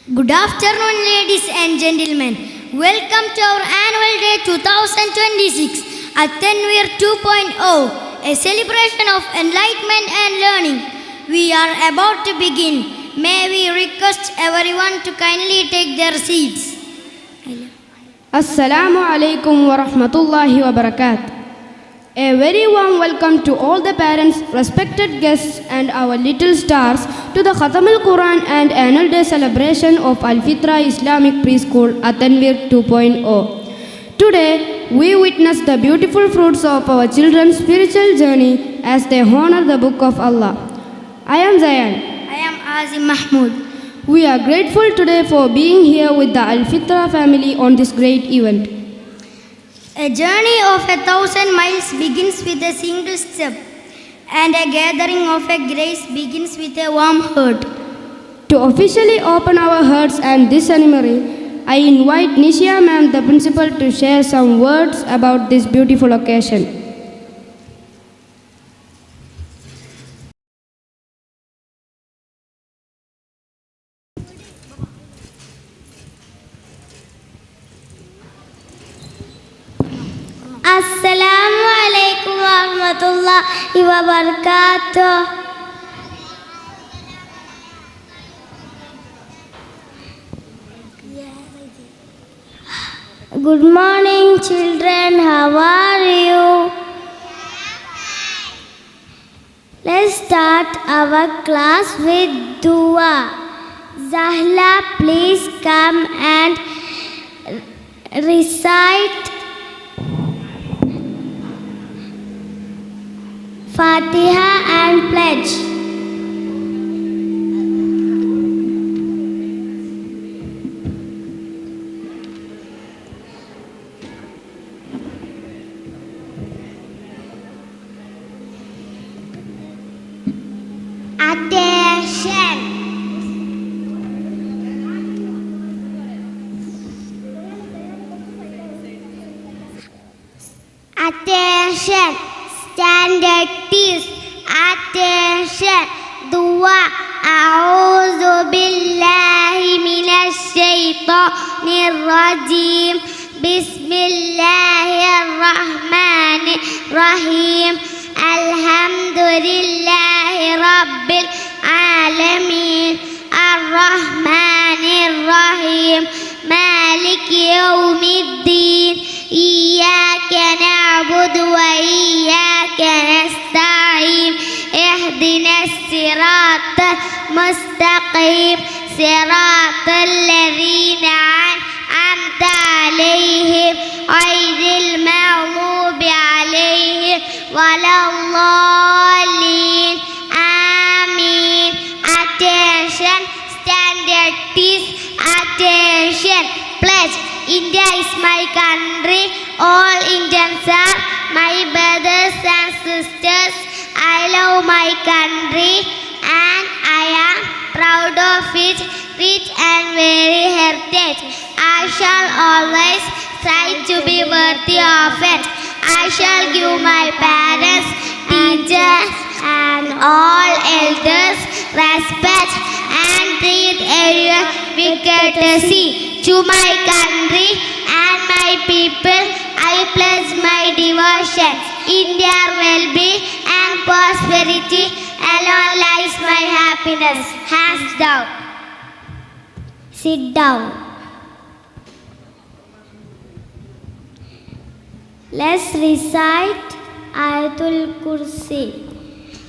Good afternoon, ladies and gentlemen. Welcome to our annual day 2026 at Tanveer 2.0, a celebration of enlightenment and learning. We are about to begin. May we request everyone to kindly take their seats. Assalamu alaikum wa rahmatullahi wa barakatuh. A very warm welcome to all the parents, respected guests and our little stars to the Khatam al-Quran and annual day celebration of Al-Fitra Islamic Preschool at Tanveer 2.0. Today, we witness the beautiful fruits of our children's spiritual journey as they honor the Book of Allah. I am Zayan. I am Azim Mahmood. We are grateful today for being here with the Al-Fitra family on this great event. A journey of 1,000 miles begins with a single step, and a gathering of a grace begins with a warm heart. To officially open our hearts and this ceremony, I invite Nishia ma'am, the principal, to share some words about this beautiful occasion. Assalamu alaikum wa rahmatullahi wa barakatuh. Good morning, children. How are you? Let's start our class with dua. Zahla, please come and recite Fatiha and pledge. Attention. Attention. Standard teas. Attention. Dua. A'udhu billahi minash shaitanir rajim. Bismillahirrahmanirrahim. Alhamdulillahi rabbil alamin. Ar-Rahmanir-Rahim. Maliki yawmiddin. Iyyaka na'budu wa iyyaka nasta'in. Ihdinas siratal mustaqim. Siratal ladzina an'amta 'alaihim ghairil maghdubi 'alaihim waladdallin. Amin. Attention, standard teas. Attention, pledge. India is my country. All Indians are my brothers and sisters. I love my country and I am proud of its rich and varied heritage. I shall always try to be worthy of it. I shall give my parents, teachers and all elders respect and treat everyone with courtesy. To my country and my people, I pledge my devotion. In their well-being and prosperity alone lies my happiness. Hands down. Sit down. Let's recite Ayatul Kursi.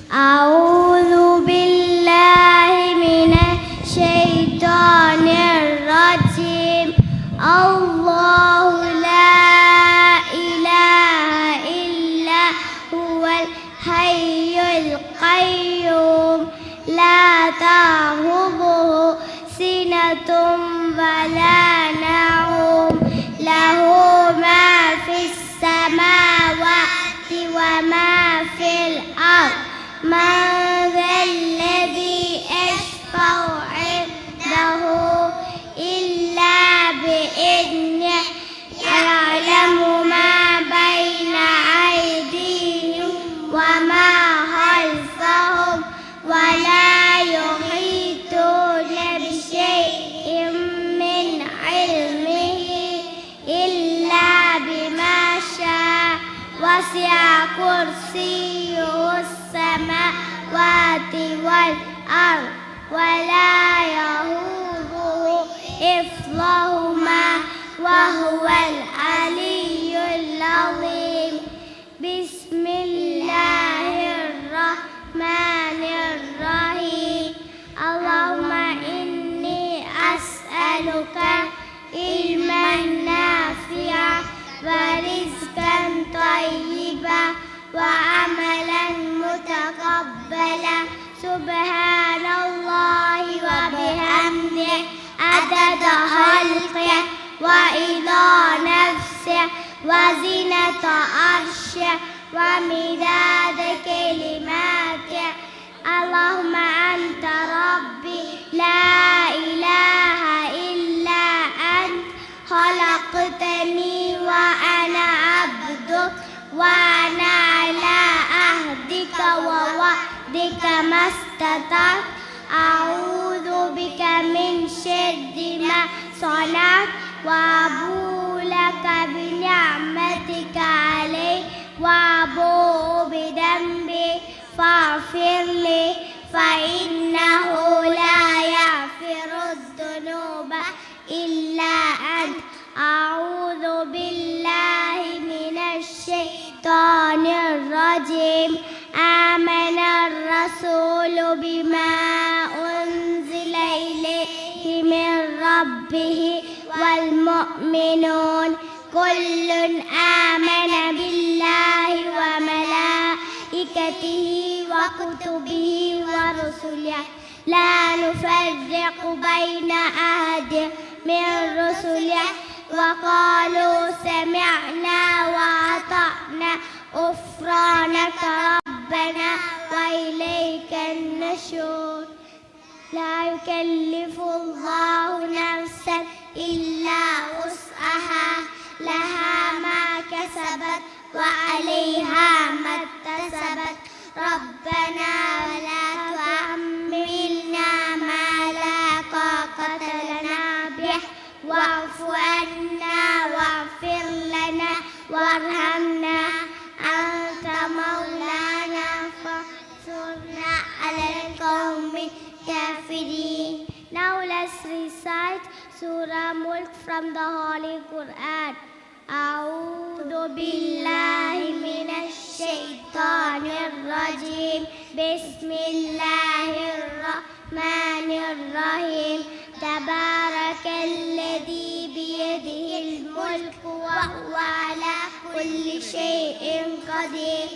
A'udhu billahi minash shaitanir rajim. Allahu la ilaha illa huwal hayyul qayyum. La ta'khudhuhu sinatun wa la nawm. Lahu ma fis samawati wa ma fil ardh. Man dhalladhi yashfa'u 'indahu illa bi'idhnihi. Ya'lamu ma bayna aydihim wa ma khalfahum wa la yuhituna bi shay'in وسع كرسيه السماوات والأرض ولا يؤوده حفظهما وهو العلي العظيم. بسم الله الرحمن الرحيم. اللهم إني أسألك علما نافعا ورزقا طيبا وعملا متقبلا. سبحان الله وبحمده عدد خلقه ورضا نفسه وزنة عرشه ومداد كلماته. اللهم أنت ربي لا إله إلا أنت خلقتني وأنا عبدك وأنا على عهدك ووعدك ما استطعت. أعوذ بك من شر ما صنعت وأبوء لك بنعمتك علي وأبوء بذنبي فاغفر لي فإنه لا يغفر الذنوب إلا أنت. أعوذ بالله من الشيطان الرجيم. آمن الرسول بما أنزل إليه من ربه والمؤمنون كل آمن بالله وملائكته وكتبه ورسله لا نفرق بين أحد من رسله وقالوا سمعنا وأطعنا غفرانك ربنا وإليك النشور. لا يكلف الله نفسا إلا وسعها لها ما كسبت وعليها ما اكتسبت. ربنا ولا تحملنا ما لا طاقة لنا به واعف عنا واغفر لنا وارحمنا أنت مولانا فانصرنا على القوم الكافرين. Now let's recite Surah Mulk from the Holy Quran. أعوذ بالله من الشيطان الرجيم. بسم الله الرحمن الرحيم. تبارك الذي بيده الملك وهو على كل شيء قدير.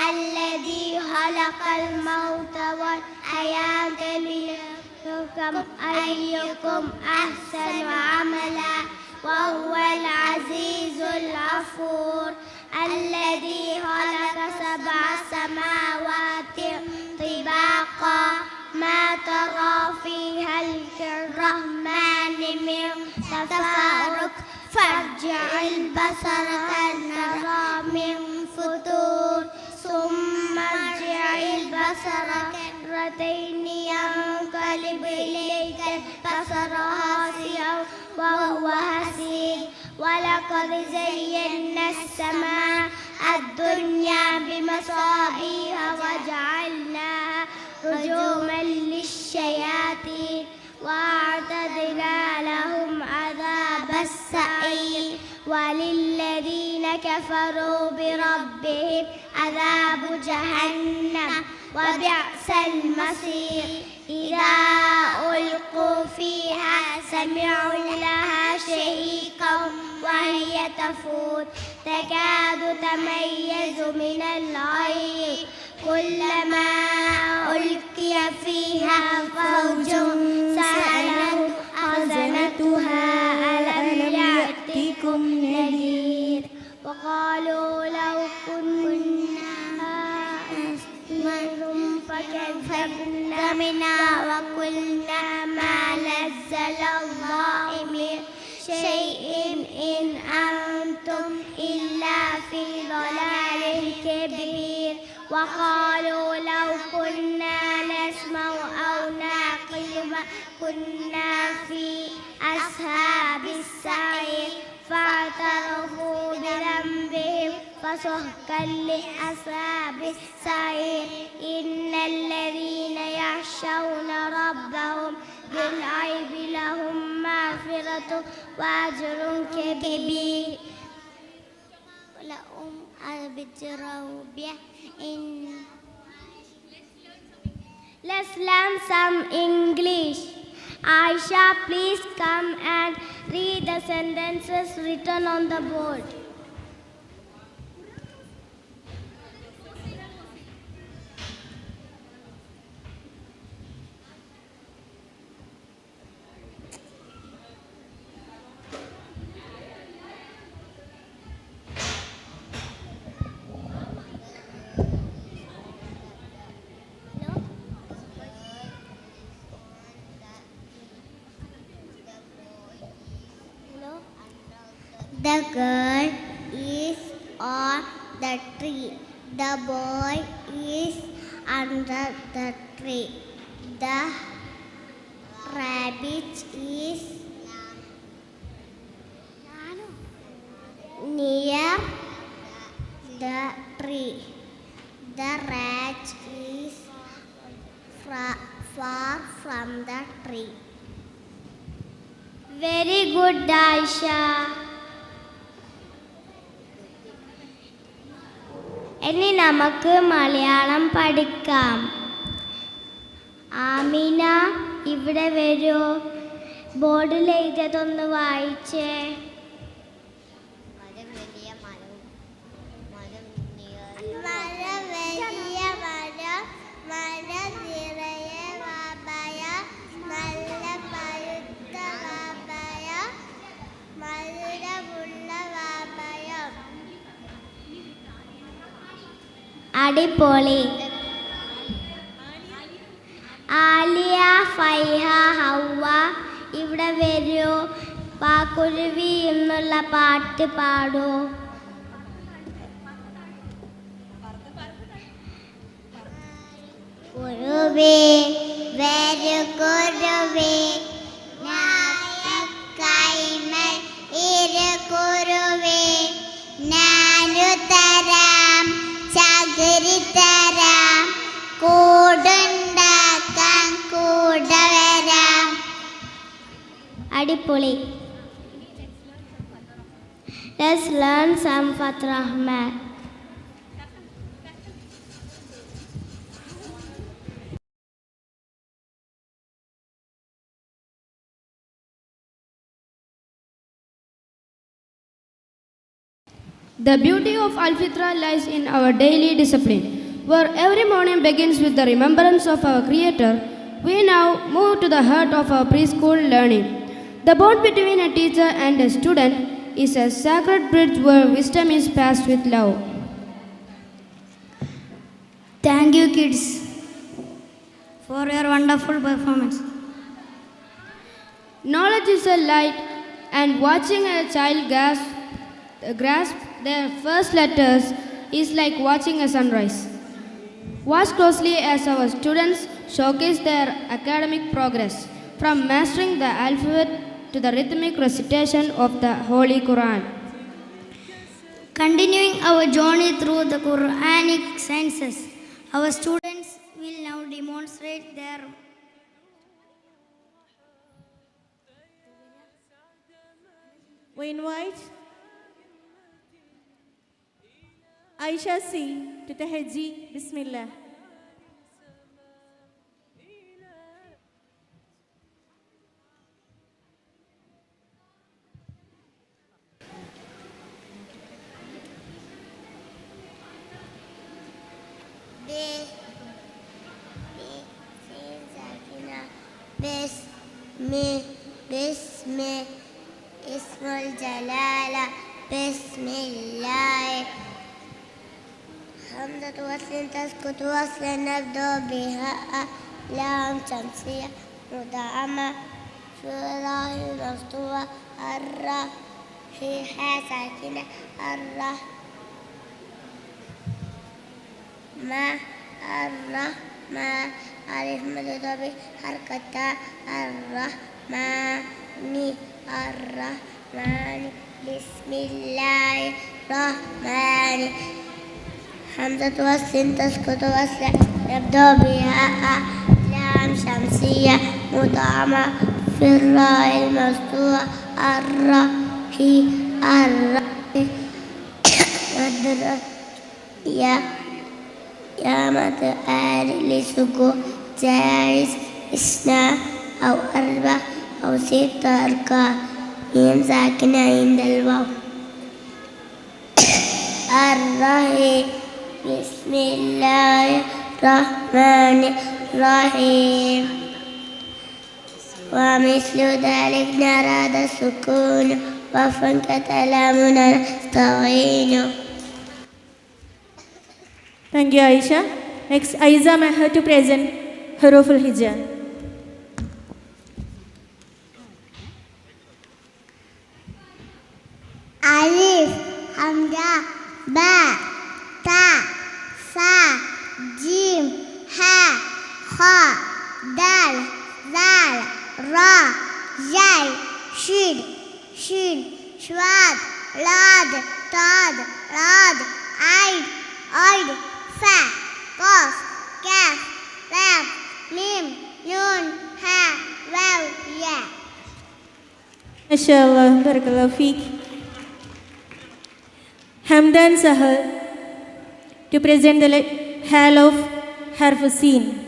الذي خلق الموت والحياة ليبلوكم أيكم أحسن عملا وهو العزيز الغفور. الذي خلق 7 سماوات طباقا ما ترى في خلق الرحمن من تفارق فارجع البصر هل ترى من فطور ثم ارجع البصر كرتين ينقلب إليك البصر خاسئا وهو حسير. ولقد زينا السماء الدنيا بمصابيح وجعلناها رجوما للشياطين وأعتدنا لهم عذاب السعير. وللذين كفروا بربهم عذاب جهنم وبئس المصير. إذا ألقوا فيها سمعوا لها شهيقا وهي تفور تكاد تميز من الغيظ كلما ألقي فيها فوج سألهم خزنتها ألم يأتكم نذير. وقالوا لو كنا نسمع فكذبنا بنا وقلنا ما نزل الله من شيء إن أنتم إلا في ضلال كبير. وقالوا لو كنا نسمع أو نعقل ما كنا في أصحاب السعير فاعترفوا بذنبهم وسحقا لأصحاب السعير إن الذين يخشون ربهم بالغيب لهم مغفرة وأجر كبير لهم أجر in. Let's learn some English. Aisha, please come and read the sentences written on the board. The girl is on the tree. The boy is under the tree. The rabbit is near the tree. The rat is far from the tree. Very good, Aisha. ഇനി നമുക്ക് മലയാളം പഠിക്കാം. ആമിന ഇവിടെ വരൂ. ബോർഡിൽ എഴുതിയതൊന്ന് വായിച്ചേ. അടിപൊളി. ആലിയ, ഫൈഹ, ഹൗവ ഇവിടെ വരൂ. പാക്കുരുവി എന്നുള്ള പാട്ട് പാടൂ. കുരുവി വരൂ കുരുവി കൈമൽ ഇരു കുരുവി നാനു തരാം ചകിരി തരാം കൂടുണ്ടാക്കാൻ കൂടെ വരാം. അടിപൊളി. Let's learn some Fathur Rahman. The beauty of Al-Fitra lies in our daily discipline, where every morning begins with the remembrance of our Creator. We now move to the heart of our preschool learning. The bond between a teacher and a student is a sacred bridge where wisdom is passed with love. Thank you, kids, for your wonderful performance. Knowledge is a light, and watching a child grasp their first letters is like watching a sunrise. Watch closely as our students showcase their academic progress, from mastering the alphabet to the rhythmic recitation of the Holy Quran. Continuing our journey through the Quranic sciences, our students will now demonstrate their We invite Aisha C to Tahajji. Bismillah. Bismi Ismul Jalala Bismillah همزة وصل تسكت وصلا نبدأ بها لام شمسية مدعمة شراء مفتوحة الراء فيها ساكنة الراء ما الرحمن ألف مدود بحركة الرحمن بسم الله الرحمن همزة وصل تسكت وصلا يبدأ بها لام شمسية مطعمة في الراء المفتوحة الرحي يا مد آل لسكون جائز اثنان أو أربع أو ست أركان ميم ساكنة عند الواو الرحيم بسم الله الرحمن الرحيم ومثل ذلك نراد السكون وفا كلامنا نستعين. Thank you, Aisha. Next, Aiza Meher to present Huruful Hijab. Alif, Hamza, Ba, Ta, Sa, Jim, Ha, Kha, Dal, Zal, Ra, Zai, Shin, Shwad, Lad, Tad, Rad, Aid, Fa, Qaf, Kaf, Lam, Mim, Nun, Ha, Waw, Ya. MashaAllah, Barakallahu Feek. Hamdan Sahal to present the hal of Harf Sin.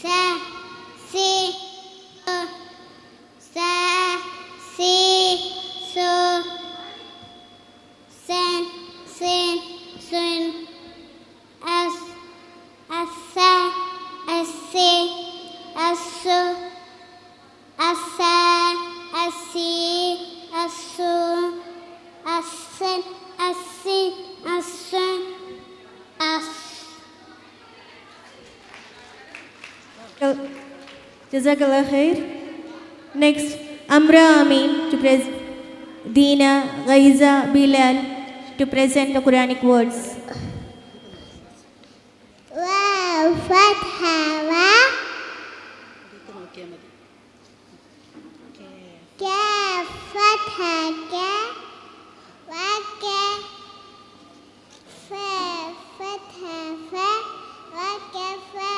Sa, Si, Sa, Si, So, Sen, Sin, Sun, As, Asa, Asi, Asu, Asa, Asi, Asu, Asin, Asin, Asun, As. Jazakallah khair. Next, Amra Amin to present Dina, Ghaiza, Bilal to present the Quranic words. Wow, Fatha, Wa, Kaf, Fatha, Ka, Wa, Ka, Fa, Fatha, Fa, Wa, Ka, Fa,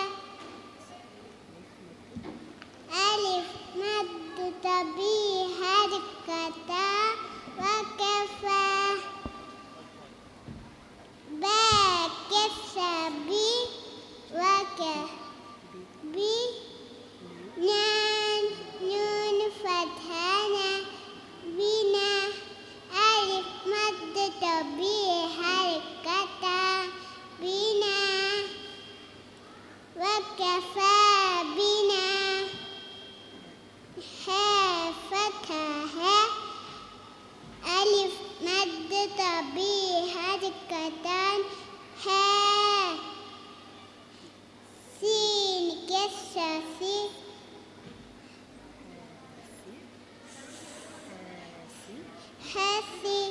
Alif, Mad, Tabi, Harkata, Wa, Ka, Fa, Ba, Kasra, Bi, Wa, Ka, Bi, Nan, Nun, Fathana, Bina, Alif, Mad, Tabi, Harkata, Bina, Wa, Ka, Fa, Bina, Ha, Fatha, Ha, Alif, Mad, Tabi, Harkatan, Ha, Sin, Kasra, Si, Hasi,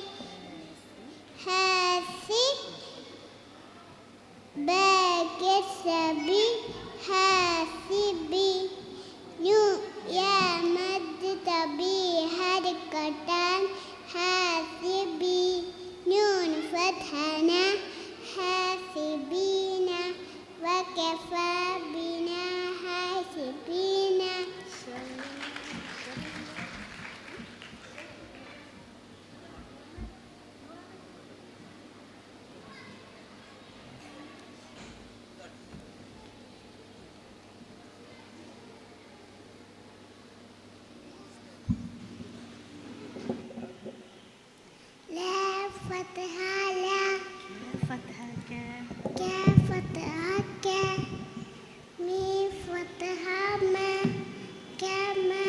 Hasi, Ba, Kasra, Bi, Hasibi, Nu, Ya, Mad, Tabi, Harkatan, Hasibi, Nun, Fathana, Hasibina, Wa, Kafa, Bina, Hasibina. La, Fatha, La, Fatha, Ka, Fatha, Ka, Mi, Fatha, Ma, Ka, Ma,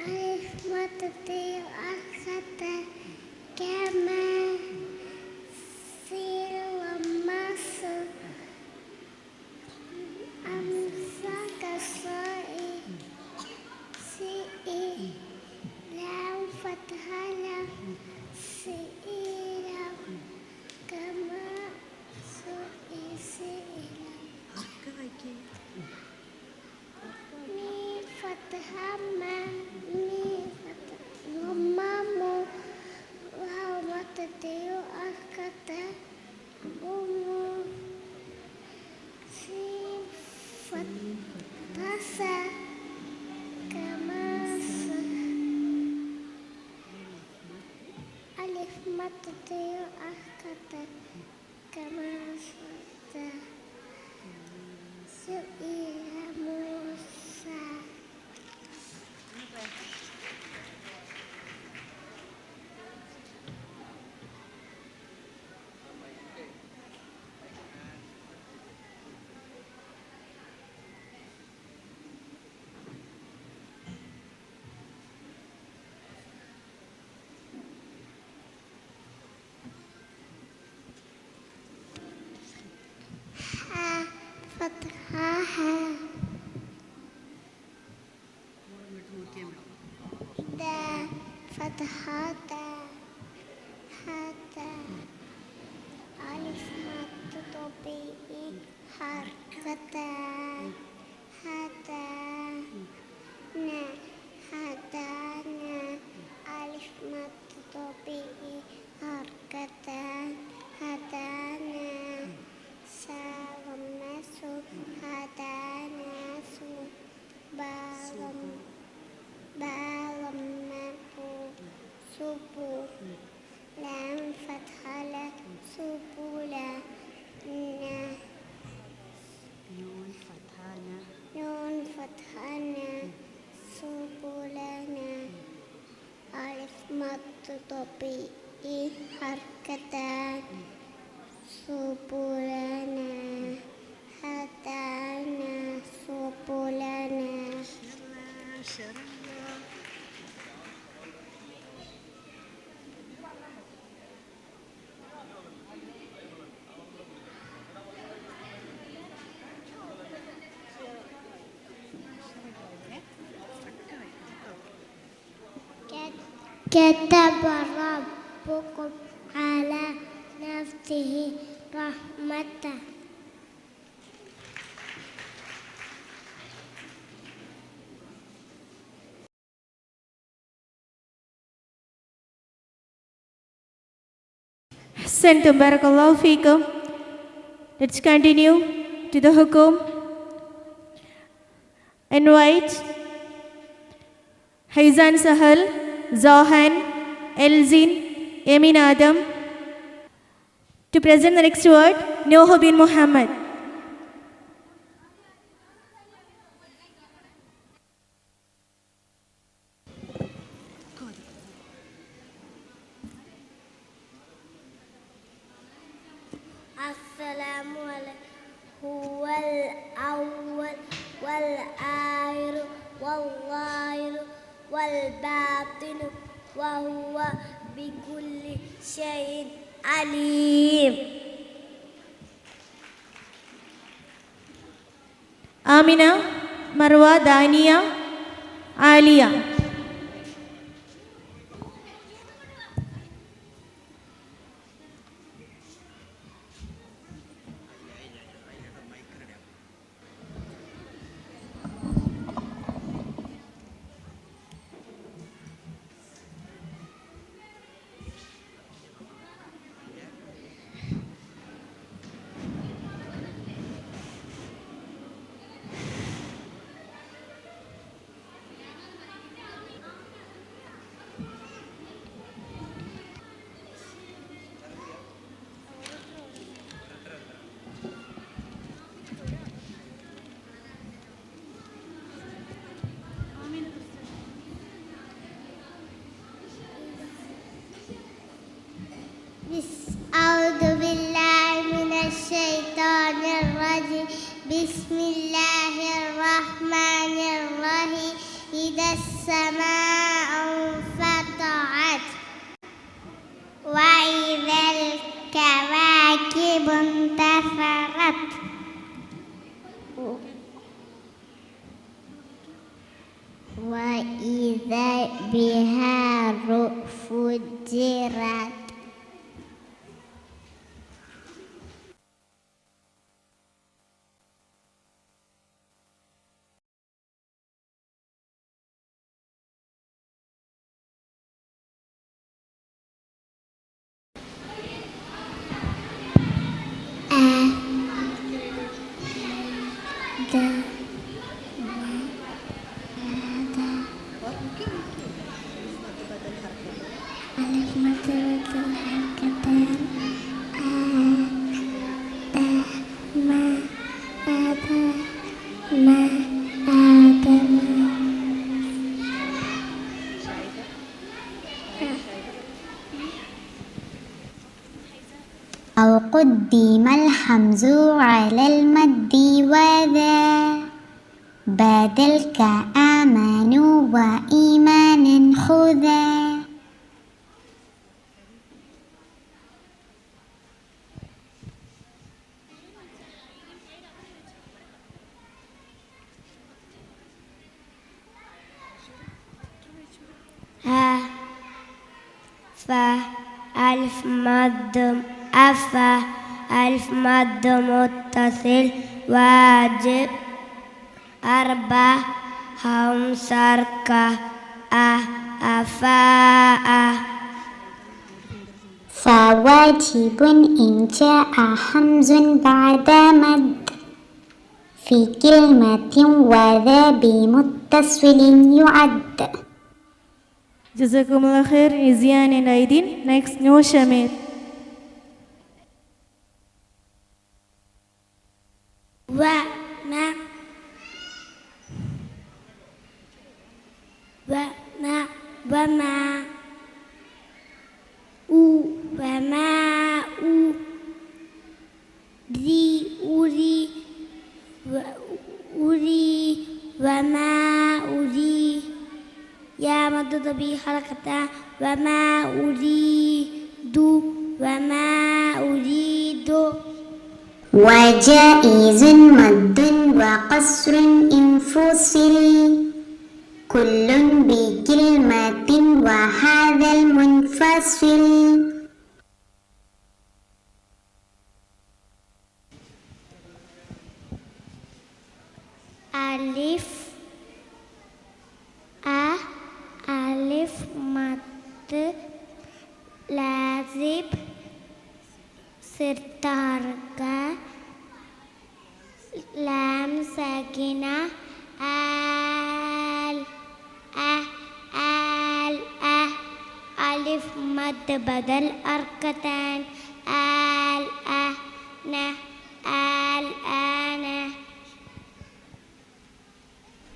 Alif, Mad, Ti, Akhata, Ka, Ma, Sil, Mas, Amsa, Kasai, Si, Lam, Fatha, Lam, Si, Lam, كما سئل موسى فتحها دا فتحها هذا ألف مد طبيعي حركة هذا نا هذا نا ألف مد طبيعي حركة هذا نا سامسو هذا ناسو بالم مكو سبو لام فتحة سبولا نون فتحة سبولنا ألف مد طبيعي حركتان سبولنا هدانا سبولنا كتب ربكم على نفسه رحمته أحسنتم بارك الله فيكم. Let's continue to the hukum. Invite Haizan Sahal, Zahan, Elzin, Emin Adam to present the next word, Noah bin Muhammad. السلام عليكم هو الأول والآخر والظاهر والباطن وهو بكل شيء عليم. Amina, Marwa, Dania, Alia. أعوذ بالله من الشيطان الرجيم بسم الله الرحمن الرحيم إذا السماء انفطرت وإذا الكواكب انتثرت وإذا البحار فجرت أو قدم الحمز على المد وذا بدل كآمنوا وإيمانا خذا. ألف مد ألف مد متصل واجب أربع همس حركة أفاء. فواجب إن جاء حمز بعد مد في كلمة وذا بمتصل يعد. Jazakumullah khair, Izian and Aidin. Next, Noor Shamir. يا مدد بي حركة وما أريد وما أريد. وجائز مد وقصر انفصل كل بكلمة وهذا المنفصل. ألف مد لازم serta لام ساكنة ألف مد بدل أركتان الآن.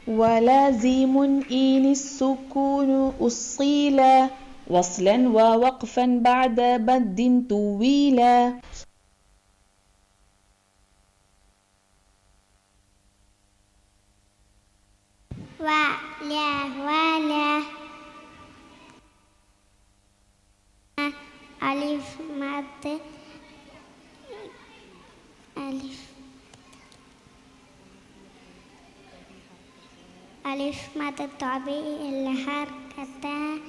ولازم إن السكون أصيلا وصلا ووقفا بعد مد طويلا. ولا ألف مد ألف مد طبيعي الحركة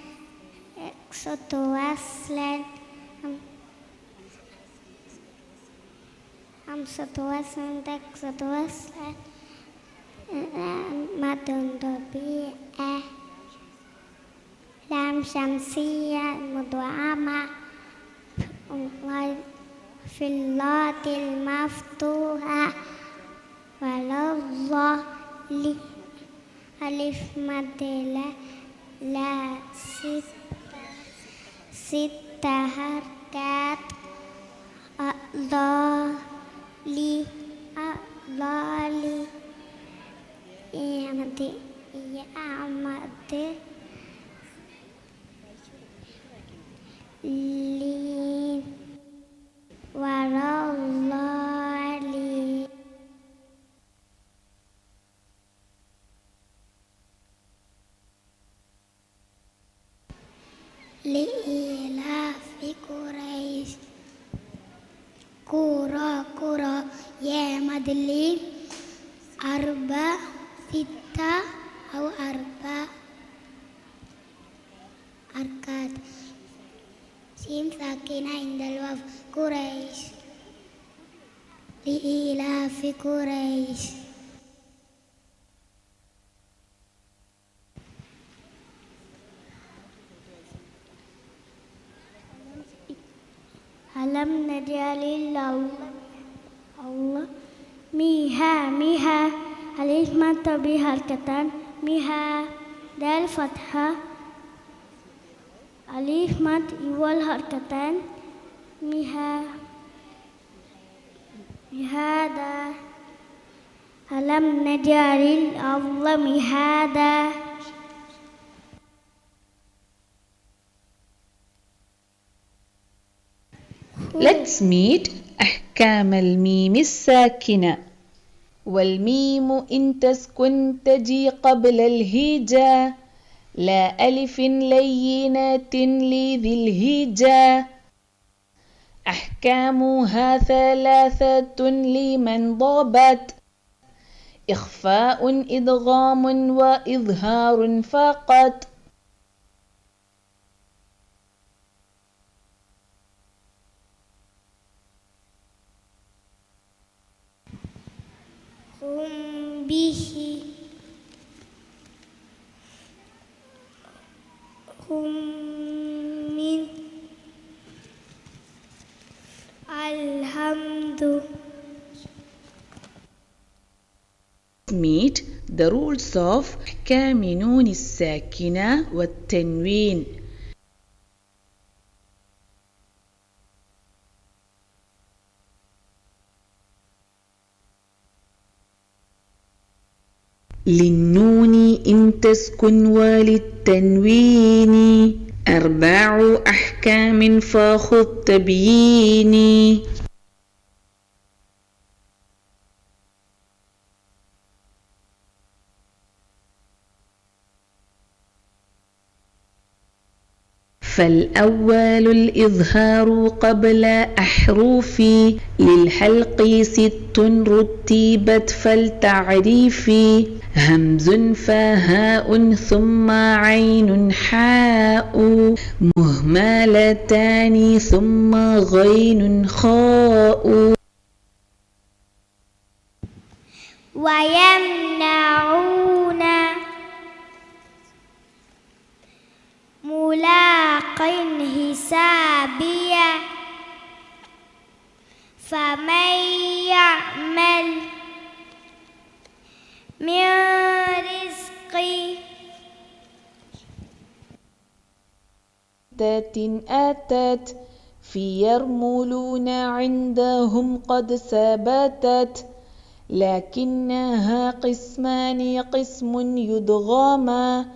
اقصد وصلا همسة وصلا تقصد وصلا مد طبيعي لام شمسية مدعمة في اللات المفتوحة والله ألف مد لا ست حركات ضالي يعمد لين وراء الله لإيلاف قريش كورا يا مدلي أربع ستة أو أربع أركات سين ساكنة عند الواو قريش لإيلاف قريش. ألم نجعل الله ميها ألف مد بحركتان ميها دال فتحة ألف مد إول حركتان مهادا ألم نجعل الأرض مهادا. Let's meet أحكام الميم الساكنة. والميم إن تسكن تجي قبل الهجاء، لا ألف لينة لذي الهجاء. أحكامها ثلاثة لمن ضبت، إخفاء إدغام وإظهار فقط. هم به هم من الحمد. Meet the rules of أحكام نون الساكنة والتنوين. للنون إن تسكن وللتنوين 4 أحكام فخذ تبييني. فالأول الإظهار قبل أحرفي، للحلق 6 رتبت فالتعريفي، همز فهاء ثم عين حاء، مهملتان ثم غين خاء. ويمنعون ملاق حسابيا، فمن يعمل من رزق أتت في يرملون عندهم قد ثبتت، لكنها قسمان قسم يدغما،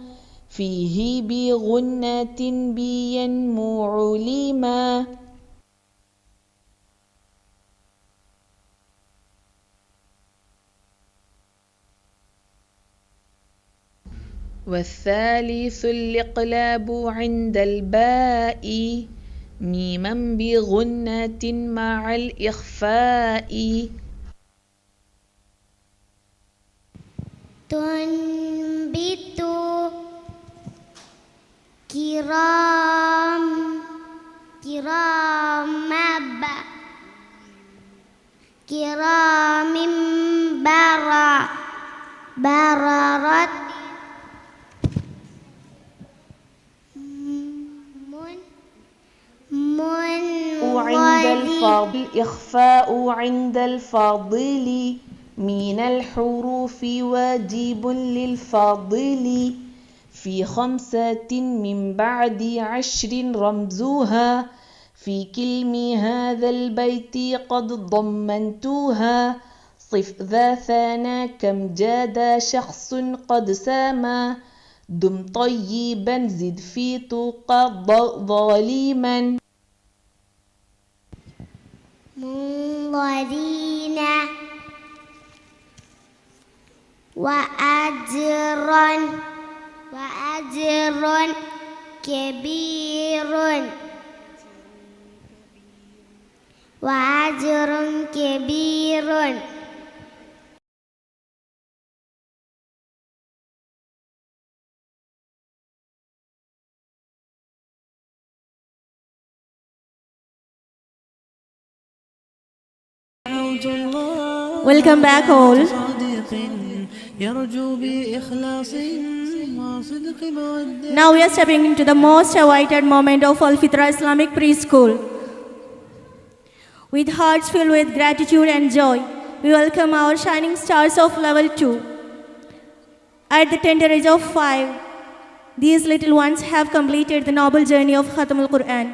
فيه بغنة بينمو علما. والثالث الإقلاب عند الباء، ميما بغنة مع الإخفاء. تنبت كرام بررت عند الفاضل إخفاء عند الفاضل، من الحروف واجب للفاضل، في 5 من بعد 10 رمزها، في كلم هذا البيت قد ضمنتها، صف ذا ثنا كم جاد شخص قد ساما، دم طيبا زد في تقى ظالما. منظرين وأجر كبير Welcome back all. Now we are stepping into the most awaited moment of Al-Fitra Islamic Preschool. With hearts filled with gratitude and joy, we welcome our shining stars of level 2. At the tender age of 5, these little ones have completed the noble journey of Khatam al-Quran,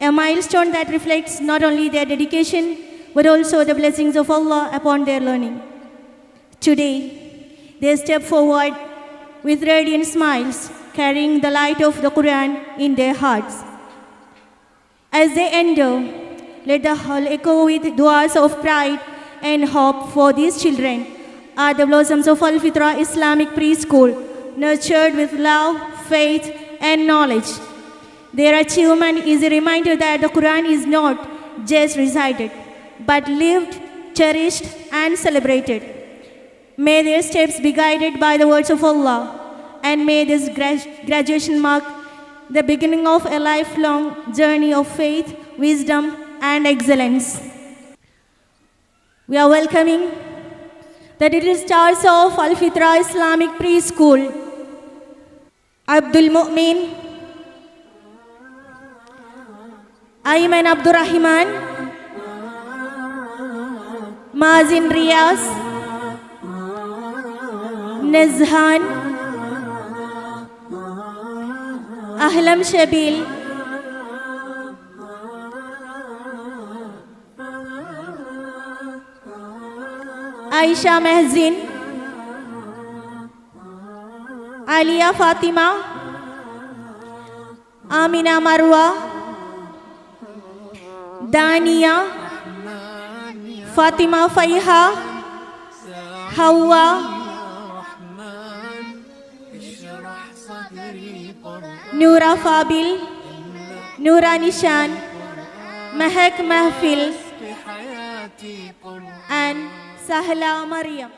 a milestone that reflects not only their dedication but also the blessings of Allah upon their learning. Today, they step forward with radiant smiles, carrying the light of the Quran in their hearts. As they enter, let the hall echo with duas of pride and hope for these children are the blossoms of Al-Fitra Islamic Preschool, nurtured with love, faith, and knowledge. Their achievement is a reminder that the Quran is not just recited, but lived, cherished, and celebrated. May their steps be guided by the words of Allah, and may this graduation mark the beginning of a lifelong journey of faith, wisdom, and excellence. We are welcoming the little stars of Al-Fitra Islamic Preschool, Abdul Mu'min, Ayman Abdurrahman, Mazin Riyaz, Nazhan, Ahlam Shabil, Aisha Mehzin, Alia Fatima, Amina Marwa, Dania, Fatima Faiha, Hawa, Noora Fabil, Noora Nishan, Mehak Mahfil, and Sahla Maryam.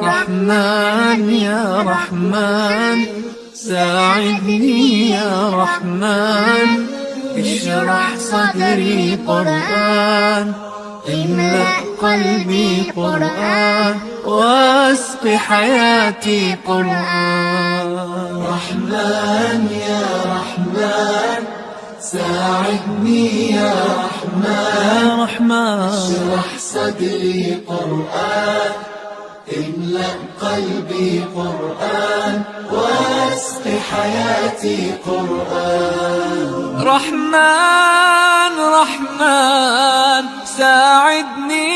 رحمن يا رحمن ساعدني يا رحمن اشرح صدري قرآن املأ قلبي قرآن واسق حياتي قرآن رحمن يا رحمن ساعدني يا رحمن اشرح صدري قرآن املأ قلبي قرآن واسق حياتي قرآن رحمن رحمن ساعدني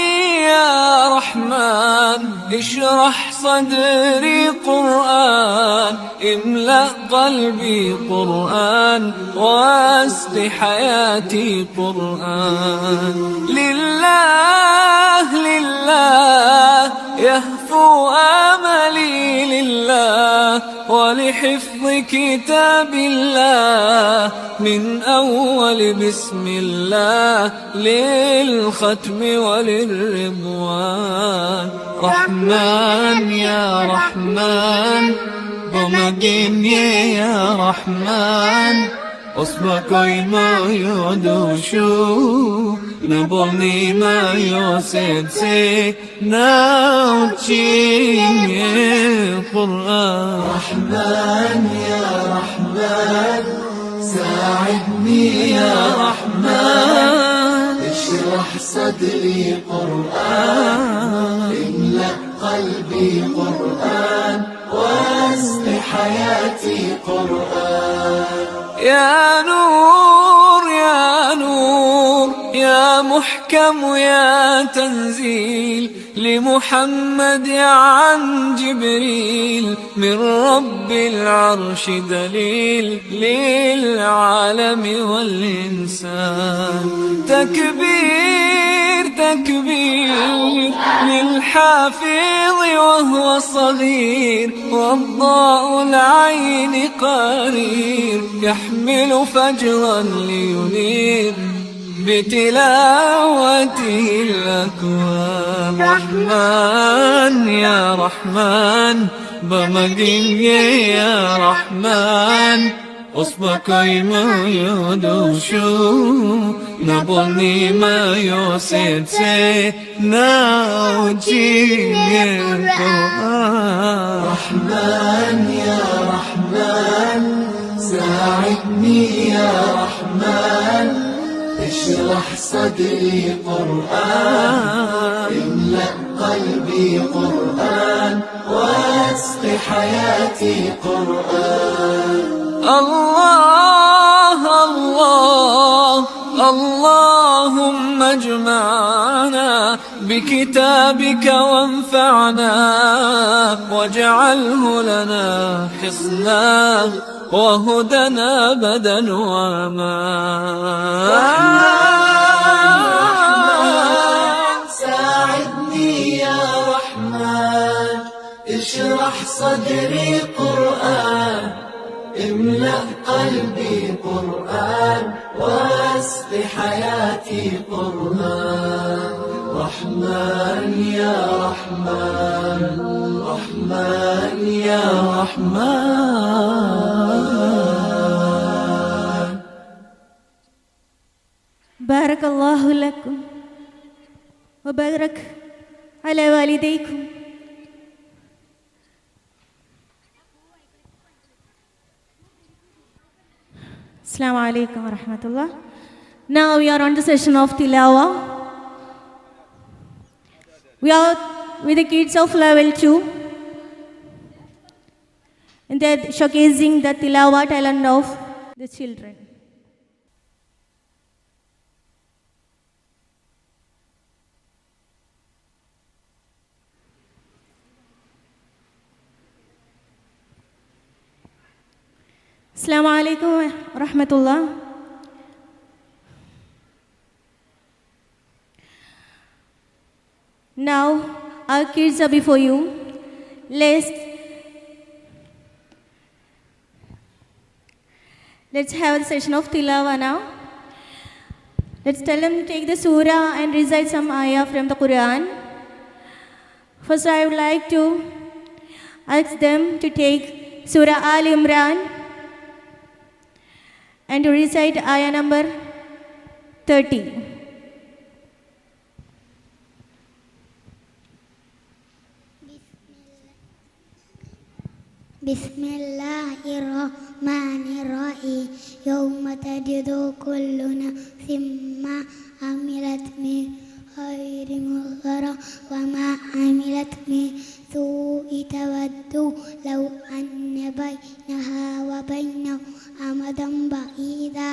يا رحمن اشرح صدري قرآن املأ قلبي قرآن واسق حياتي قرآن لله لله يهفو آملي لله ولحفظ كتاب الله من أول بسم الله للختم وللرضوان رحمن يا رحمن بمجيني يا رحمن أصبحي ما يدوشو نبني ما يوسدسي ناوتشيني القرآن رحمن يا رحمن ساعدني يا رحمن اشرح صدري قرآن املأ قلبي قرآن واسق حياتي قرآن يا نور يا نور يا محكم يا تنزيل لمحمد عن جبريل من رب العرش دليل للعالم والإنسان تكبير تكبير للحافظ وهو صغير والضاء العين قرير يحمل فجرا لينير بتلاوته الأكوان رحمن يا رحمن بمجين يا رحمن أصبحي ما يدوشو نبني ما يوسدسي ناوجيني القرآن رحمن يا رحمن ساعدني يا رحمن رحمن اشرح صدري قرآن املأ قلبي قرآن واسق حياتي قرآن الله الله اللهم اجمعنا بكتابك وانفعنا واجعله لنا حصنا وهدنا أبدا رحمن ساعدني يا رحمن اشرح صدري قرآن املأ قلبي قرآن واسق حياتي قرآن رحمن يا رحمن رحمن يا رحمن بارك الله لكم وبارك على والديكم. Assalamu alaikum wa rahmatullah. Now we are on the session of Tilawa. We are with the kids of level 2 and they're showcasing the Tilawa talent of the children. Assalamu alaikum wa rahmatullah. Now our kids are before you. Let's have a session of Tilawa now. Let's tell them to take the surah and recite some ayah from the Quran. First I would like to ask them to take Surah Al Imran and to recite ayah number 30. Bismillahirrahmanirrahim. Yawma tajidu kullu nafsin ma amilat min khairin muhdara wa ma amilat min su'i tawaddu law anna bainaha wa bainahu amadan ba'ida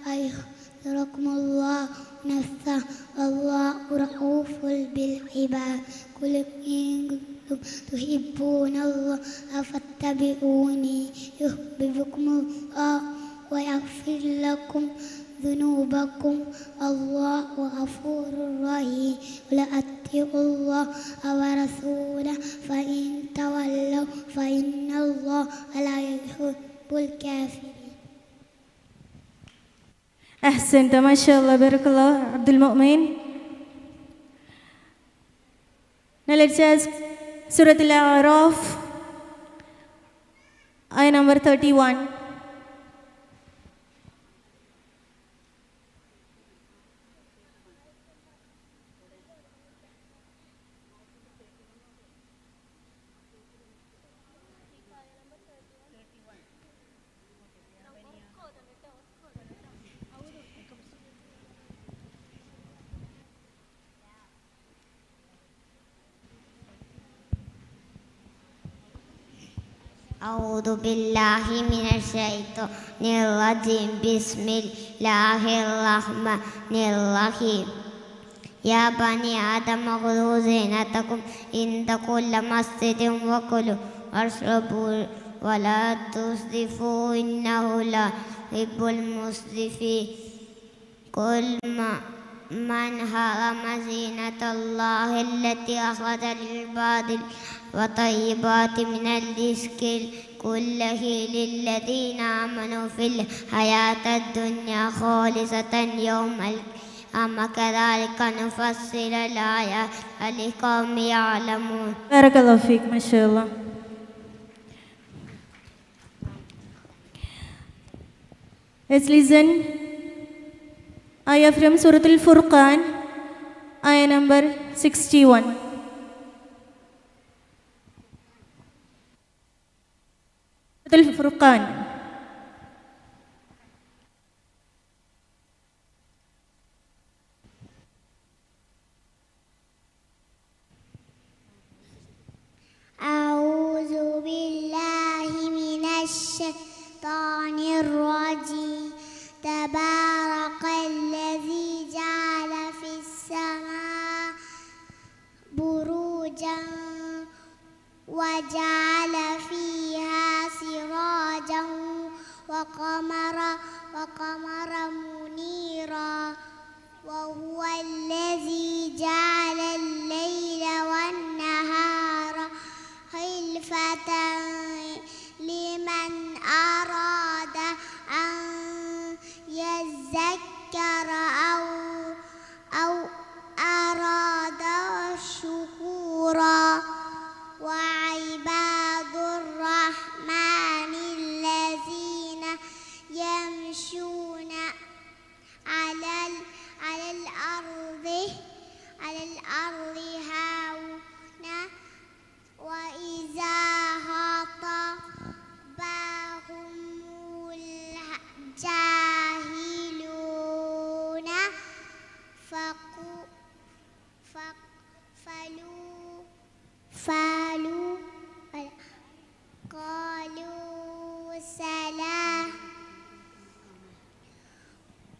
wa yakhluqullahu nafsa wallahu ra'uful bil ibad. Qul in تحبون الله فاتبعوني يحببكم الله ويغفر لكم ذنوبكم الله غفور رحيم ولا أطيعوا الله ورسوله فإن تولوا فإن الله لا يحب الكافرين. أحسنت ما شاء الله بارك الله عبد المؤمن. Now let's ask Surah Al-A'raf, ayah number 31. أعوذ بالله من الشيطان الرجيم بسم الله الرحمن الرحيم يا بني آدم خذوا زينتكم عند كل مسجد وكلوا واشربوا ولا تسرفوا إنه لا يحب المسرفين قل من حرم زينة الله التي أخرج للعباد وطيبات من الرزق كله للذين آمنوا في الحياة الدنيا خالصة يوم القيامة كذلك نفصل الآيات لقوم يعلمون. بارك الله فيك ما شاء الله. Let's listen ayah from Surah Al-Furqan, ayah number 61. Surah Al-Furqan. الشيطان الرجيم تبارك الذي جعل في السماء بروجا وجعل فيها سراجا وقمرا منيرا وهو الذي جعل الليل والنهار خلفة لمن أراد أن يذكر أو أراد شكورا وعباد الرحمن الذين يمشون على الأرض هونا وإذا خاطبهم الجاهلون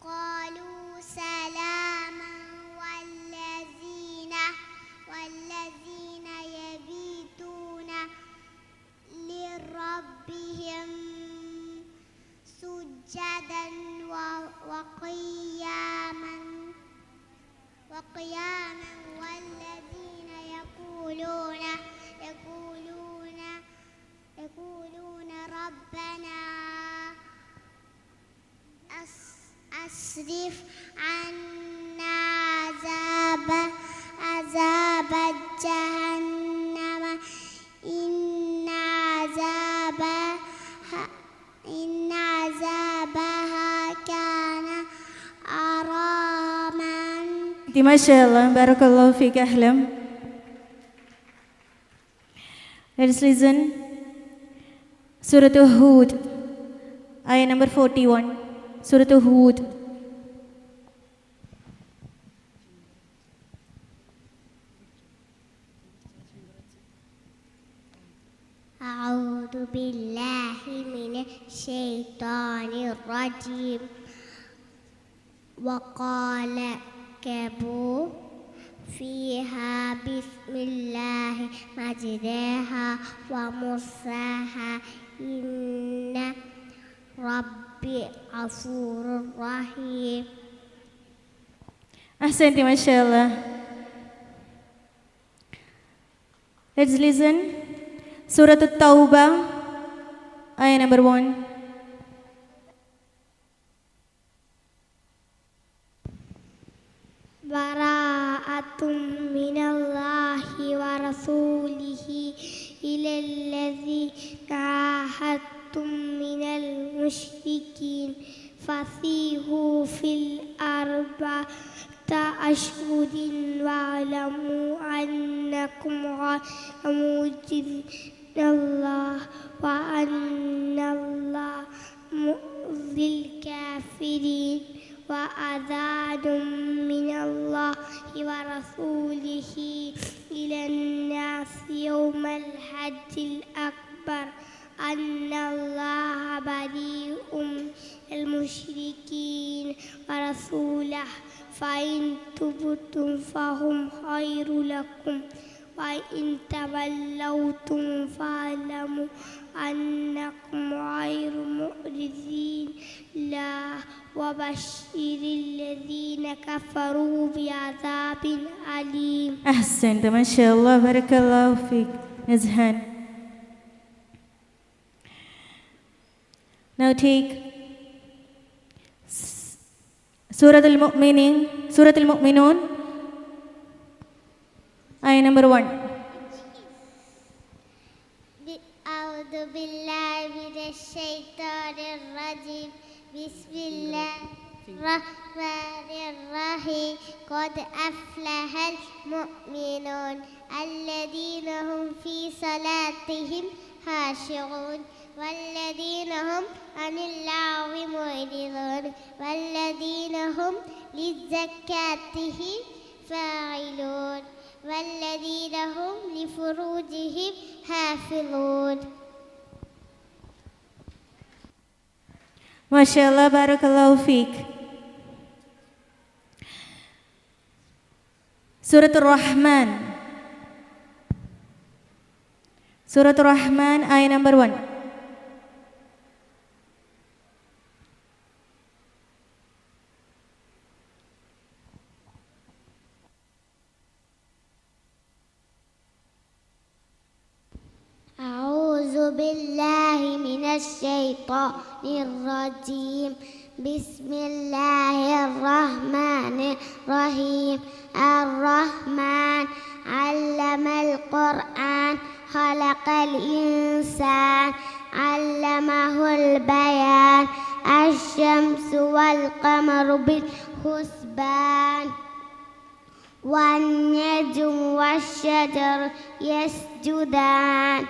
قالوا سلاما والذين يبيتون لربهم سجدا وقياما والذين يقولون ربنا أصرف عنا عذاب جهنم إن عذابها كان غراما. MashaAllah, Barakallahu Fik Ahlam. Let's listen. Surah Hud, ayah number 41. Surah Hud. أعوذ بالله من الشيطان الرجيم وقال اركبوا فيها بسم الله مجريها ومرساها إن ربي غفور رحيم. Ahsanti, MashaAllah. Let's listen. Surah At-Taubah, ayah number 1. براءة من الله ورسوله إلى الذين عاهدتم من المشركين فسيحوا في الأربعة أشهر واعلموا أنكم غير معجزين الله وأن الله مخزي الكافرين وأذان من الله ورسوله إلى الناس يوم الحج الأكبر أن الله بريء من المشركين ورسوله فإن تبتم فهم خير لكم وإن تولوتم فاعلموا أنكم غير معجزين الله وبشر الذين كفروا بعذاب أليم. أحسنت، MashaAllah, Barakallahu Fik. Nazhan. Now take Surah Al-Mu'minun, ayah number 1. أعوذ بالله من الشيطان الرجيم بسم الله الرحمن الرحيم قد أفلح المؤمنون الذين هم في صلاتهم خاشعون والذين هم عن اللغو معرضون والذين هم للزكاة فاعلون والذين هم لفروجهم حافظون. MashaAllah, Barakallahu Feek. Surah Ar-Rahman. Surah Ar-Rahman, ayat number 1. أعوذ بالله من الشيطان الرجيم. بسم الله الرحمن الرحيم. الرحمن علم القرآن خلق الإنسان علمه البيان. الشمس والقمر بالحسبان والنجم والشجر يسجدان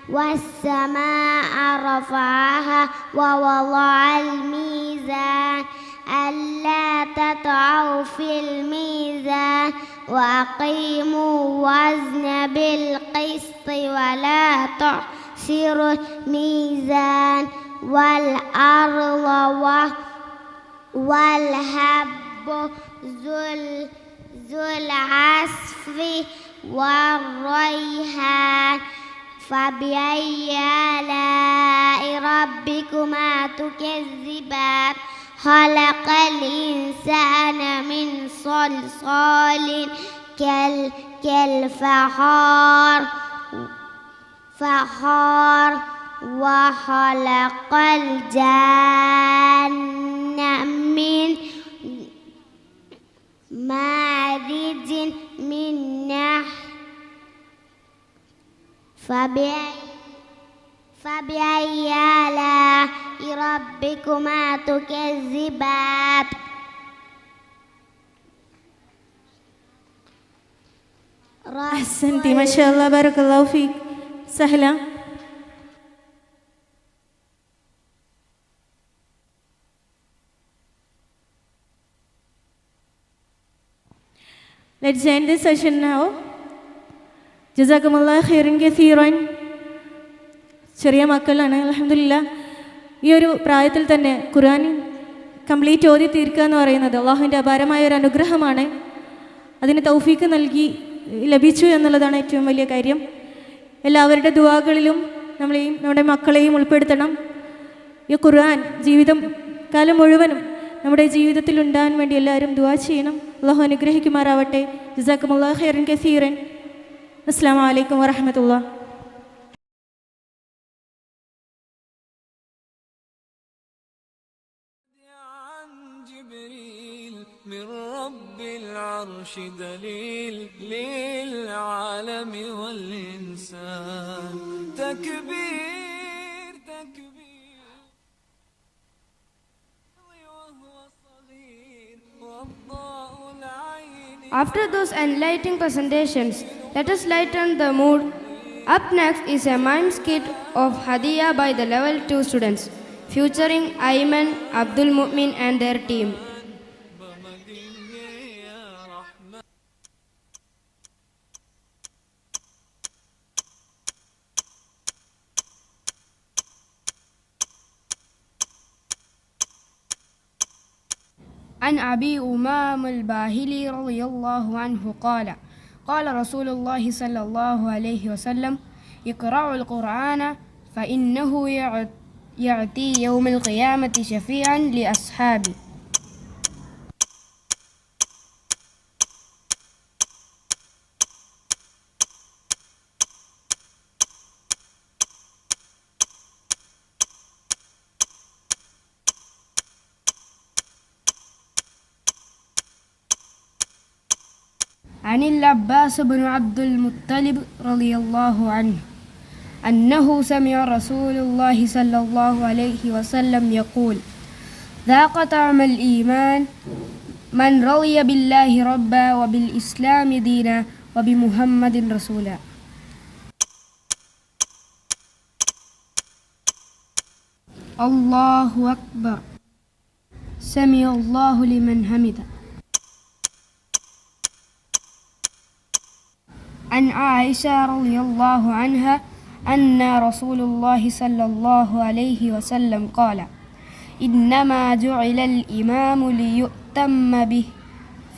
والسماء رفعها ووضع الميزان ألا تطغوا في الميزان وأقيموا الوزن بالقسط ولا تخسروا الميزان والأرض والهب ذو العصف والريحان فبأي آلاء ربكما تكذبان. خلق الإنسان من صلصال كالفخار وخلق الجن من مارج من نار. فبأي آلاء ربكما تكذبان. Ahsanti, MashaAllah, Barakallahu Feek. Sahla. Let's end this session now. ജസാക്കുമുല്ലാഹ് ഖൈറൻ കസീറൻ. ചെറിയ മക്കളാണ്, അൽഹംദുലില്ലാ. ഈ ഒരു പ്രായത്തിൽ തന്നെ ഖുർആൻ complete ഓതി തീർക്കുക എന്ന് പറയുന്നത് അള്ളാഹുവിൻ്റെ അപാരമായ ഒരു അനുഗ്രഹമാണ്. അതിന് തൗഫീക്ക് ലഭിച്ചു എന്നുള്ളതാണ് ഏറ്റവും വലിയ കാര്യം. എല്ലാവരുടെ ദുആകളിലും നമ്മളെയും നമ്മുടെ മക്കളെയും ഉൾപ്പെടുത്തണം. ഈ ഖുർആൻ ജീവിതം കാലം മുഴുവനും നമ്മുടെ ജീവിതത്തിൽ ഉണ്ടാകാൻ വേണ്ടി എല്ലാവരും ദുആ ചെയ്യണം. അള്ളാഹു അനുഗ്രഹിക്കുമാറാവട്ടെ. ജസാക്കുമുല്ലാഹ് ഖൈറൻ കസീറൻ. അസ്സലാമു അലൈക്കും വറഹ്മത്തുള്ളാഹി. من رب العرش دليل للعالم والإنسان. تكبير وهو صغير والضاء العين. After those enlightening presentations, let us lighten the mood. Up next is a mime skit of Hadiya by the level 2 students, featuring Ayman, Abdul Mu'min and their team. عن أبي أمام الباهلي رضي الله عنه قال قال رسول الله صلى الله عليه وسلم اقرأوا القرآن فإنه يأتي يوم القيامة شفيعا لأصحابه. عن العباس بن عبد المطلب رضي الله عنه أنه سمع رسول الله صلى الله عليه وسلم يقول ذاق طعم الإيمان من رضي بالله ربا وبالإسلام دينا وبمحمد رسولا. الله أكبر. سمع الله لمن حمده. عن عائشة رضي الله عنها أن رسول الله صلى الله عليه وسلم قال إنما جعل الإمام ليؤتم به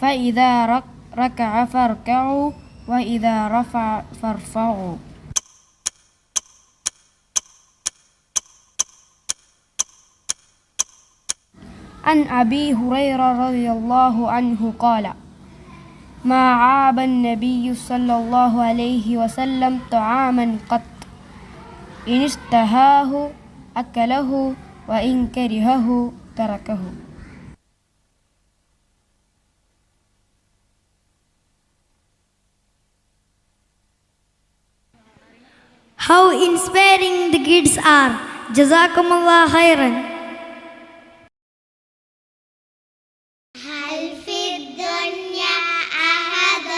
فإذا ركع فاركعوا وإذا رفع فارفعوا. عن أبي هريرة رضي الله عنه قال ما عاب النبي صلى الله عليه وسلم طعاما قط إن اشتهاه أكله وإن كرهه تركه. How inspiring the kids are. Jazakumullah khairan. هل في الدنيا أحد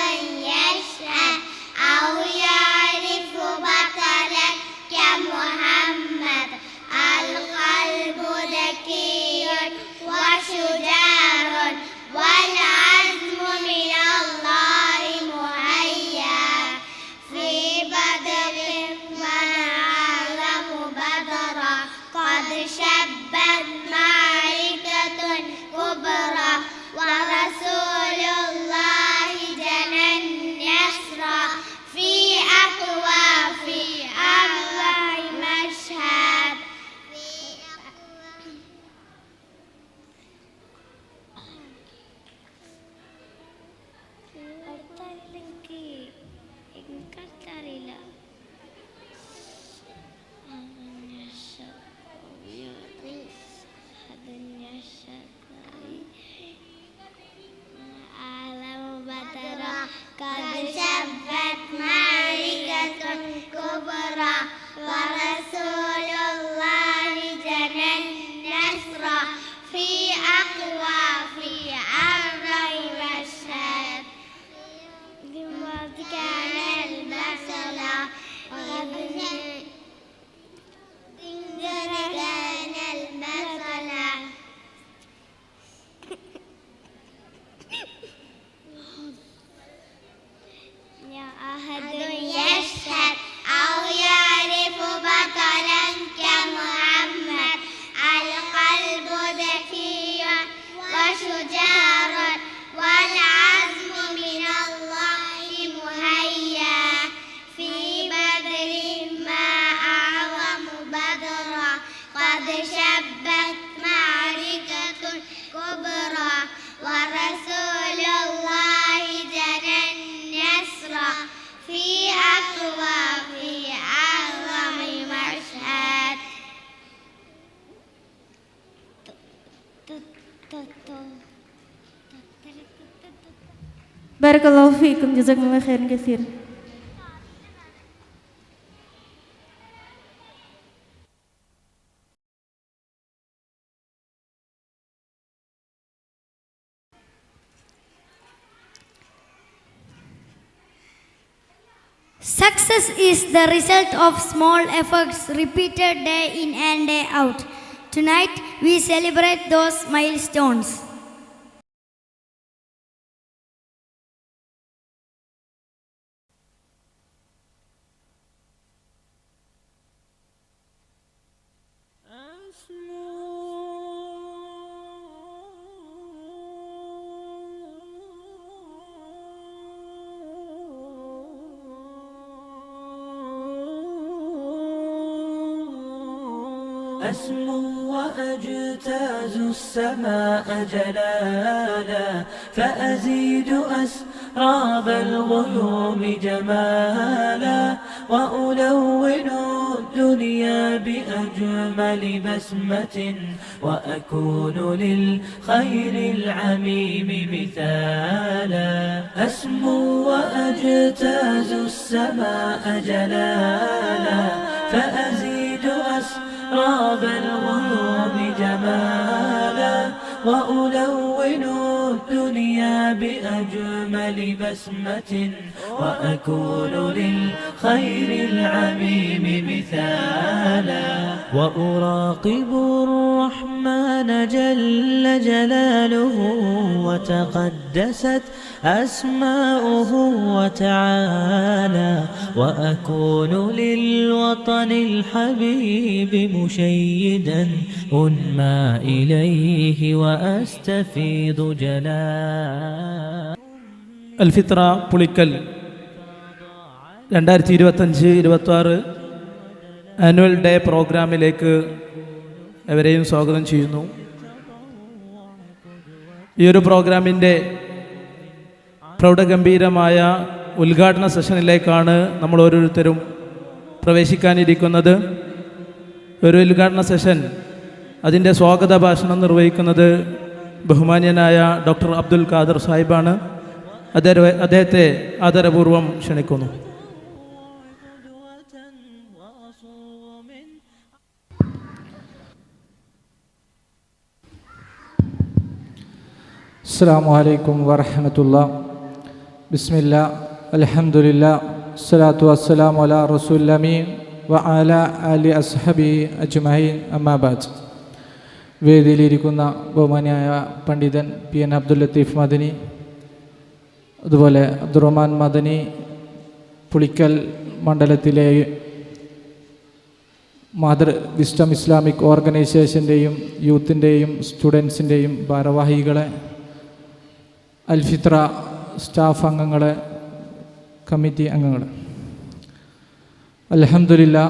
يشهد أو يعرف بطلا كمحمد القلب ذكي وشجاع والعزم من الله مهيا في بدر من أعظم بدرا قد شبت معركة كبرى ورسول الله جنى النصر في أكواف أعظم مشهد. قد شبت معركة كبرى ورسول الله جنى النصر في أكواف أعظم مشهد. بموت كان المثل وقد كان المثل أحد يشهد أو يعرف بطلا كمحمد القلب ذكي وشجاع والعزم من الله مهيا في بدر ما أعظم بدرا قد شبت معركة كبرى ورسول الله جنى النصر في أكواف أعظم مشهد. Barakallahu fiikum, jazakumullah khairan katsir. Success is the result of small efforts repeated day in and day out. Tonight we celebrate those milestones. أسمو وأجتاز السماء جلالا فأزيد أسراب الغيوم جمالا وألون الدنيا بأجمل بسمة وأكون للخير العميم مثالا أسمو وأجتاز السماء جلالا فأزيد أسراب الغيوم جمالا وألون الدنيا بأجمل بسمة وأكون للخير العميم مثالا وأراقب الرحمن جل جلاله وتقدست أسماؤه وتعالى وأكون للوطن الحبيب مشيدا أنمى إليه وأستفيض جلال അൽഫിത്ര Pulikkal 2025-26 annual day പ്രോഗ്രാമിലേക്ക് എവരെയും സ്വാഗതം ചെയ്യുന്നു. ഈ ഒരു പ്രോഗ്രാമിൻ്റെ പ്രൗഢഗംഭീരമായ ഉദ്ഘാടന സെഷനിലേക്കാണ് നമ്മൾ ഓരോരുത്തരും പ്രവേശിക്കാനിരിക്കുന്നത്. ഒരു ഉദ്ഘാടന സെഷൻ അതിൻ്റെ സ്വാഗത ഭാഷണം നിർവഹിക്കുന്നത് ബഹുമാന്യനായ ഡോക്ടർ അബ്ദുൽ ഖാദർ സാഹിബാണ്. അദ്ദേഹത്തെ ആദരപൂർവ്വം ക്ഷണിക്കുന്നു. അസ്സലാമു അലൈക്കും വറഹ്മത്തുള്ളാഹി. ബിസ്മില്ലാ അൽഹംദുലില്ലാ സ്വലാത്തു വസ്സലാമു അലാ റസൂലിൽ അമീൻ വ അലാ ആലി അസ്ഹബി അജ്മഈൻ അമ്മാ ബഅദ്. വേദിയിലിരിക്കുന്ന ബഹുമാനിയായ പണ്ഡിതൻ പി.എൻ. അബ്ദുൽ ലത്തീഫ് മദനി, അതുപോലെ അബ്ദുറഹ്മാൻ മദനി, പുളിക്കൽ മണ്ഡലത്തിലെ മാതൃ വിസ്റ്റം ഇസ്ലാമിക് ഓർഗനൈസേഷൻ്റെയും യൂത്തിൻ്റെയും സ്റ്റുഡൻസിൻ്റെയും ഭാരവാഹികളെ, അൽഫിത്ര സ്റ്റാഫ് അംഗങ്ങളെ, കമ്മിറ്റി അംഗങ്ങളെ, അൽഹംദുലില്ലാ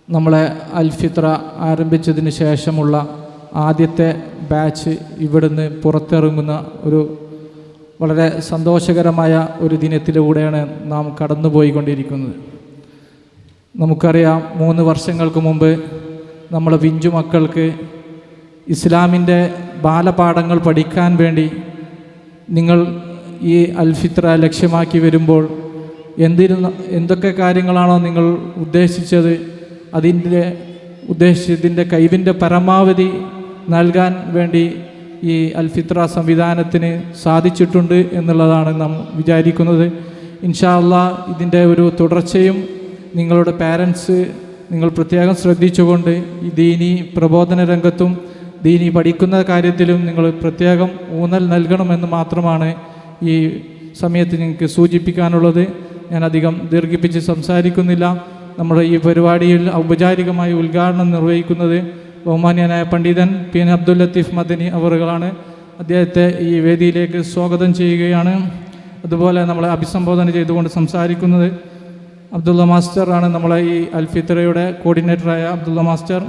നമ്മളെ അൽഫിത്ര ആരംഭിച്ചതിന് ശേഷമുള്ള ആദ്യത്തെ ബാച്ച് ഇവിടുന്ന് പുറത്തിറങ്ങുന്ന ഒരു വളരെ സന്തോഷകരമായ ഒരു ദിനത്തിലൂടെയാണ് നാം കടന്നുപോയിക്കൊണ്ടിരിക്കുന്നത്. നമുക്കറിയാം, 3 വർഷങ്ങൾക്ക് മുമ്പ് നമ്മളെ പിഞ്ചു മക്കൾക്ക് ഇസ്ലാമിൻ്റെ ബാലപാഠങ്ങൾ പഠിക്കാൻ വേണ്ടി നിങ്ങൾ ഈ അൽഫിത്ര ലക്ഷ്യമാക്കി വരുമ്പോൾ എന്തൊക്കെ കാര്യങ്ങളാണോ നിങ്ങൾ ഉദ്ദേശിച്ചത്, ഉദ്ദേശിച്ചതിൻ്റെ കഴിവിൻ്റെ പരമാവധി നൽകാൻ വേണ്ടി ഈ അൽഫിത്ര സംവിധാനത്തിന് സാധിച്ചിട്ടുണ്ട് എന്നുള്ളതാണ് നാം വിചാരിക്കുന്നത്. ഇൻഷാ അല്ലാഹ് ഇതിൻ്റെ ഒരു തുടർച്ചയും നിങ്ങളുടെ പാരൻസ് നിങ്ങൾ പ്രത്യേകം ശ്രദ്ധിച്ചുകൊണ്ട് ഈ ദീനി പ്രബോധന രംഗത്തും ദീനി പഠിക്കുന്ന കാര്യത്തിലും നിങ്ങൾ പ്രത്യേകം ഊന്നൽ നൽകണമെന്ന് മാത്രമാണ് ഈ സമയത്ത് നിങ്ങൾക്ക് സൂചിപ്പിക്കാനുള്ളത്. ഞാൻ അധികം ദീർഘിപ്പിച്ച് സംസാരിക്കുന്നില്ല. നമ്മുടെ ഈ പരിപാടിയിൽ ഔപചാരികമായി ഉദ്ഘാടനം നിർവഹിക്കുന്നത് ബഹുമാന്യനായ പണ്ഡിതൻ പി.എൻ. അബ്ദുൽ ലത്തീഫ് മദനി അവറുകളാണ്. അദ്ദേഹത്തെ ഈ വേദിയിലേക്ക് സ്വാഗതം ചെയ്യുകയാണ്. അതുപോലെ നമ്മളെ അഭിസംബോധന ചെയ്തുകൊണ്ട് സംസാരിക്കുന്നത് അബ്ദുള്ള മാസ്റ്ററാണ്. നമ്മളെ ഈ അൽഫിത്രയുടെ കോർഡിനേറ്ററായ അബ്ദുള്ള മാസ്റ്റർ,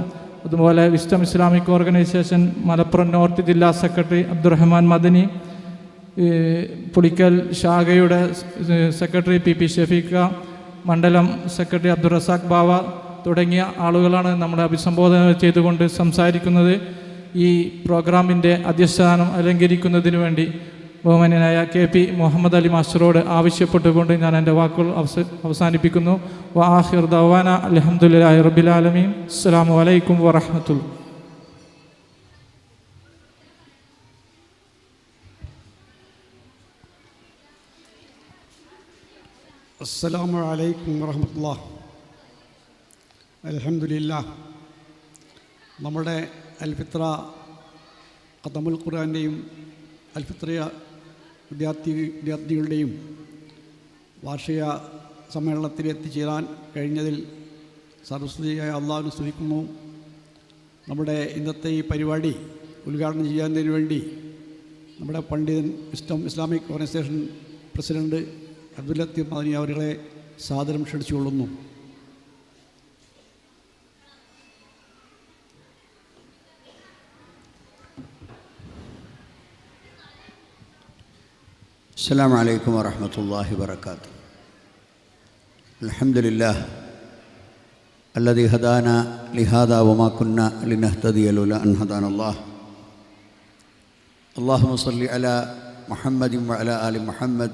അതുപോലെ wisdom Islamic organisation Malappuram north ജില്ലാ സെക്രട്ടറി അബ്ദുറഹ്മാൻ മദനി, പുളിക്കൽ ശാഖയുടെ സെക്രട്ടറി പി ഷഫീഖ, മണ്ഡലം സെക്രട്ടറി അബ്ദുൾ റസാഖ് ബാവ തുടങ്ങിയ ആളുകളാണ് നമ്മളെ അഭിസംബോധന ചെയ്തുകൊണ്ട് സംസാരിക്കുന്നത്. ഈ പ്രോഗ്രാമിൻ്റെ അധ്യക്ഷസ്ഥാനം അലങ്കരിക്കുന്നതിന് വേണ്ടി ബഹുമാന്യനായ KP മുഹമ്മദ് അലി മാസ്റ്ററോട് ആവശ്യപ്പെട്ടുകൊണ്ട് ഞാൻ എൻ്റെ വാക്കുകൾ അവസാനിപ്പിക്കുന്നു. വആഖിർ ദഅവാന അൽഹംദുലില്ലാഹി റബ്ബിൽ ആലമീൻ. അസ്സലാമു അലൈക്കും വറഹ്മത്തുള്ളാഹി. അസ്സലാമു അലൈക്കും വറഹ്മത്തുള്ളാഹി. അൽഹംദുലില്ലാഹ്. നമ്മുടെ അൽഫിത്ര ഖതമുൽ ഖുർആൻ്റെയും അൽഫിത്രിയ വിദ്യാർത്ഥികളുടെയും വാർഷിക സമ്മേളനത്തിൽ എത്തിച്ചേരാൻ കഴിഞ്ഞതിൽ സർവസ്തുതിയായ അള്ളാഹുവിനെ സ്തുതിക്കുന്നു. നമ്മുടെ ഇന്നത്തെ ഈ പരിപാടി ഉദ്ഘാടനം ചെയ്യുന്നതിന് വേണ്ടി നമ്മുടെ പണ്ഡിതൻ wisdom Islamic organisation president Abdul Latheef Madani അവരെ സാദരം ക്ഷണിച്ചുകൊള്ളുന്നു. السلام عليكم ورحمة الله وبركاته. الحمد لله الذي هدانا لهذا وما كنا لنهتدي لولا أن هدانا الله. اللهم صل على محمد وعلى آل محمد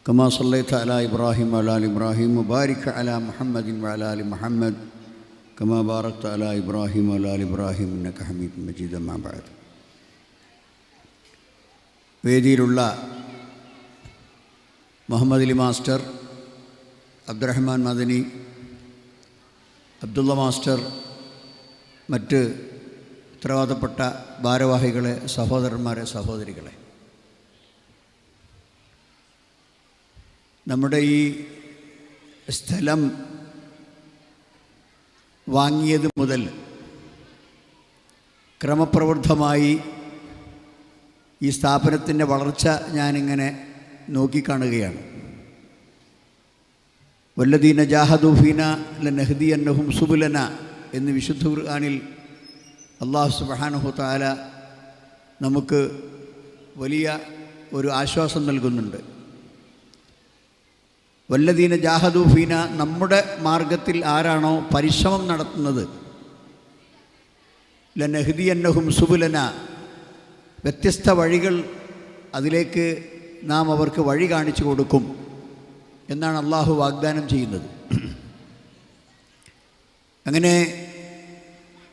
كما صليت على إبراهيم وعلى آل إبراهيم وبارك على محمد وعلى آل محمد كما باركت على إبراهيم وعلى آل إبراهيم إنك حميد مجيد. أما بعد, വേദിയിലുള്ള മുഹമ്മദ് അലി മാസ്റ്റർ, അബ്ദുറഹ്മാൻ മദനി, അബ്ദുള്ള മാസ്റ്റർ, മറ്റ് ഉത്തരവാദപ്പെട്ട ഭാരവാഹികളെ, സഹോദരന്മാരെ, സഹോദരികളെ, നമ്മുടെ ഈ സ്ഥലം വാങ്ങിയത് മുതൽ ക്രമപ്രവൃദ്ധമായി ഈ സ്ഥാപനത്തിൻ്റെ വളർച്ച ഞാനിങ്ങനെ നോക്കിക്കാണുകയാണ്. വല്ലദീന ജാഹദൂഫീന ലനഹ്ദിയന്നഹും സുബുലന എന്ന് വിശുദ്ധ ഖുർആനിൽ അല്ലാഹു സുബ്ഹാനഹു തആല നമുക്ക് വലിയ ഒരു ആശ്വാസം നൽകുന്നുണ്ട്. വല്ലദീന ജാഹദൂഫീന, നമ്മുടെ മാർഗത്തിൽ ആരാണോ പരിശ്രമം നടത്തുന്നത്, ലനഹ്ദിയന്നഹും സുബുലന, വ്യത്യസ്ത വഴികൾ അതിലേക്ക് നാം അവർക്ക് വഴി കാണിച്ചു കൊടുക്കും എന്നാണ് അള്ളാഹു വാഗ്ദാനം ചെയ്യുന്നത്. അങ്ങനെ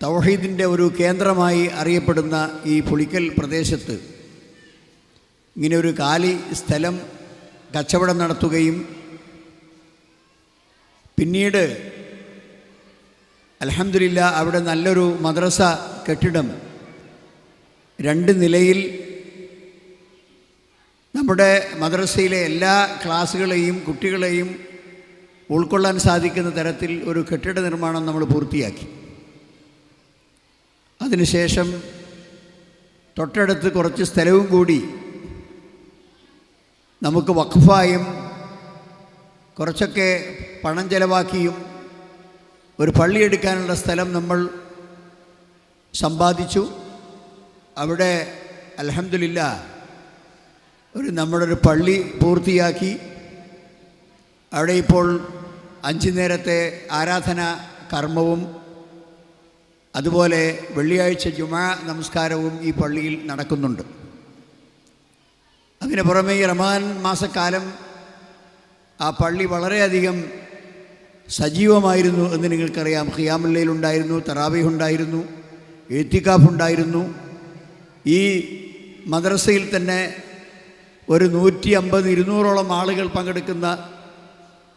തൗഹീദിൻ്റെ ഒരു കേന്ദ്രമായി അറിയപ്പെടുന്ന ഈ പുളിക്കൽ പ്രദേശത്ത് ഇങ്ങനെ ഒരു കാലി സ്ഥലം കച്ചവടം നടത്തുകയും പിന്നീട് അൽഹംദുലില്ലാഹ് അവിടെ നല്ലൊരു മദ്രസ കെട്ടിടം 2 നിലയിൽ നമ്മുടെ മദ്രസയിലെ എല്ലാ ക്ലാസ്സുകളെയും കുട്ടികളെയും ഉൾക്കൊള്ളാൻ സാധിക്കുന്ന തരത്തിൽ ഒരു കെട്ടിട നിർമ്മാണം നമ്മൾ പൂർത്തിയാക്കി. അതിനുശേഷം തൊട്ടടുത്ത് കുറച്ച് സ്ഥലവും കൂടി നമുക്ക് വഖഫായും കുറച്ചൊക്കെ പണം ചെലവാക്കിയും ഒരു പള്ളി എടുക്കാനുള്ള സ്ഥലം നമ്മൾ സമ്പാദിച്ചു. അവിടെ അൽഹംദുലില്ലാഹ് നമ്മുടെ ഒരു പള്ളി പൂർത്തിയാക്കി. അവിടെ ഇപ്പോൾ 5 നേരത്തെ ആരാധന കർമ്മവും അതുപോലെ വെള്ളിയാഴ്ച ജുമാ നമസ്കാരവും ഈ പള്ളിയിൽ നടക്കുന്നുണ്ട്. അതിന് പുറമെ ഈ റമദാൻ മാസക്കാലം ആ പള്ളി വളരെയധികം സജീവമായിരുന്നു എന്ന് നിങ്ങൾക്കറിയാം. ഖിയാമുൽ ലൈൽ ഉണ്ടായിരുന്നു, തറാവീഹ് ഉണ്ടായിരുന്നു, ഇഅ്തികാഫ് ഉണ്ടായിരുന്നു. ഈ മദ്രസയിൽ തന്നെ ഒരു 150-200ഓളം ആളുകൾ പങ്കെടുക്കുന്ന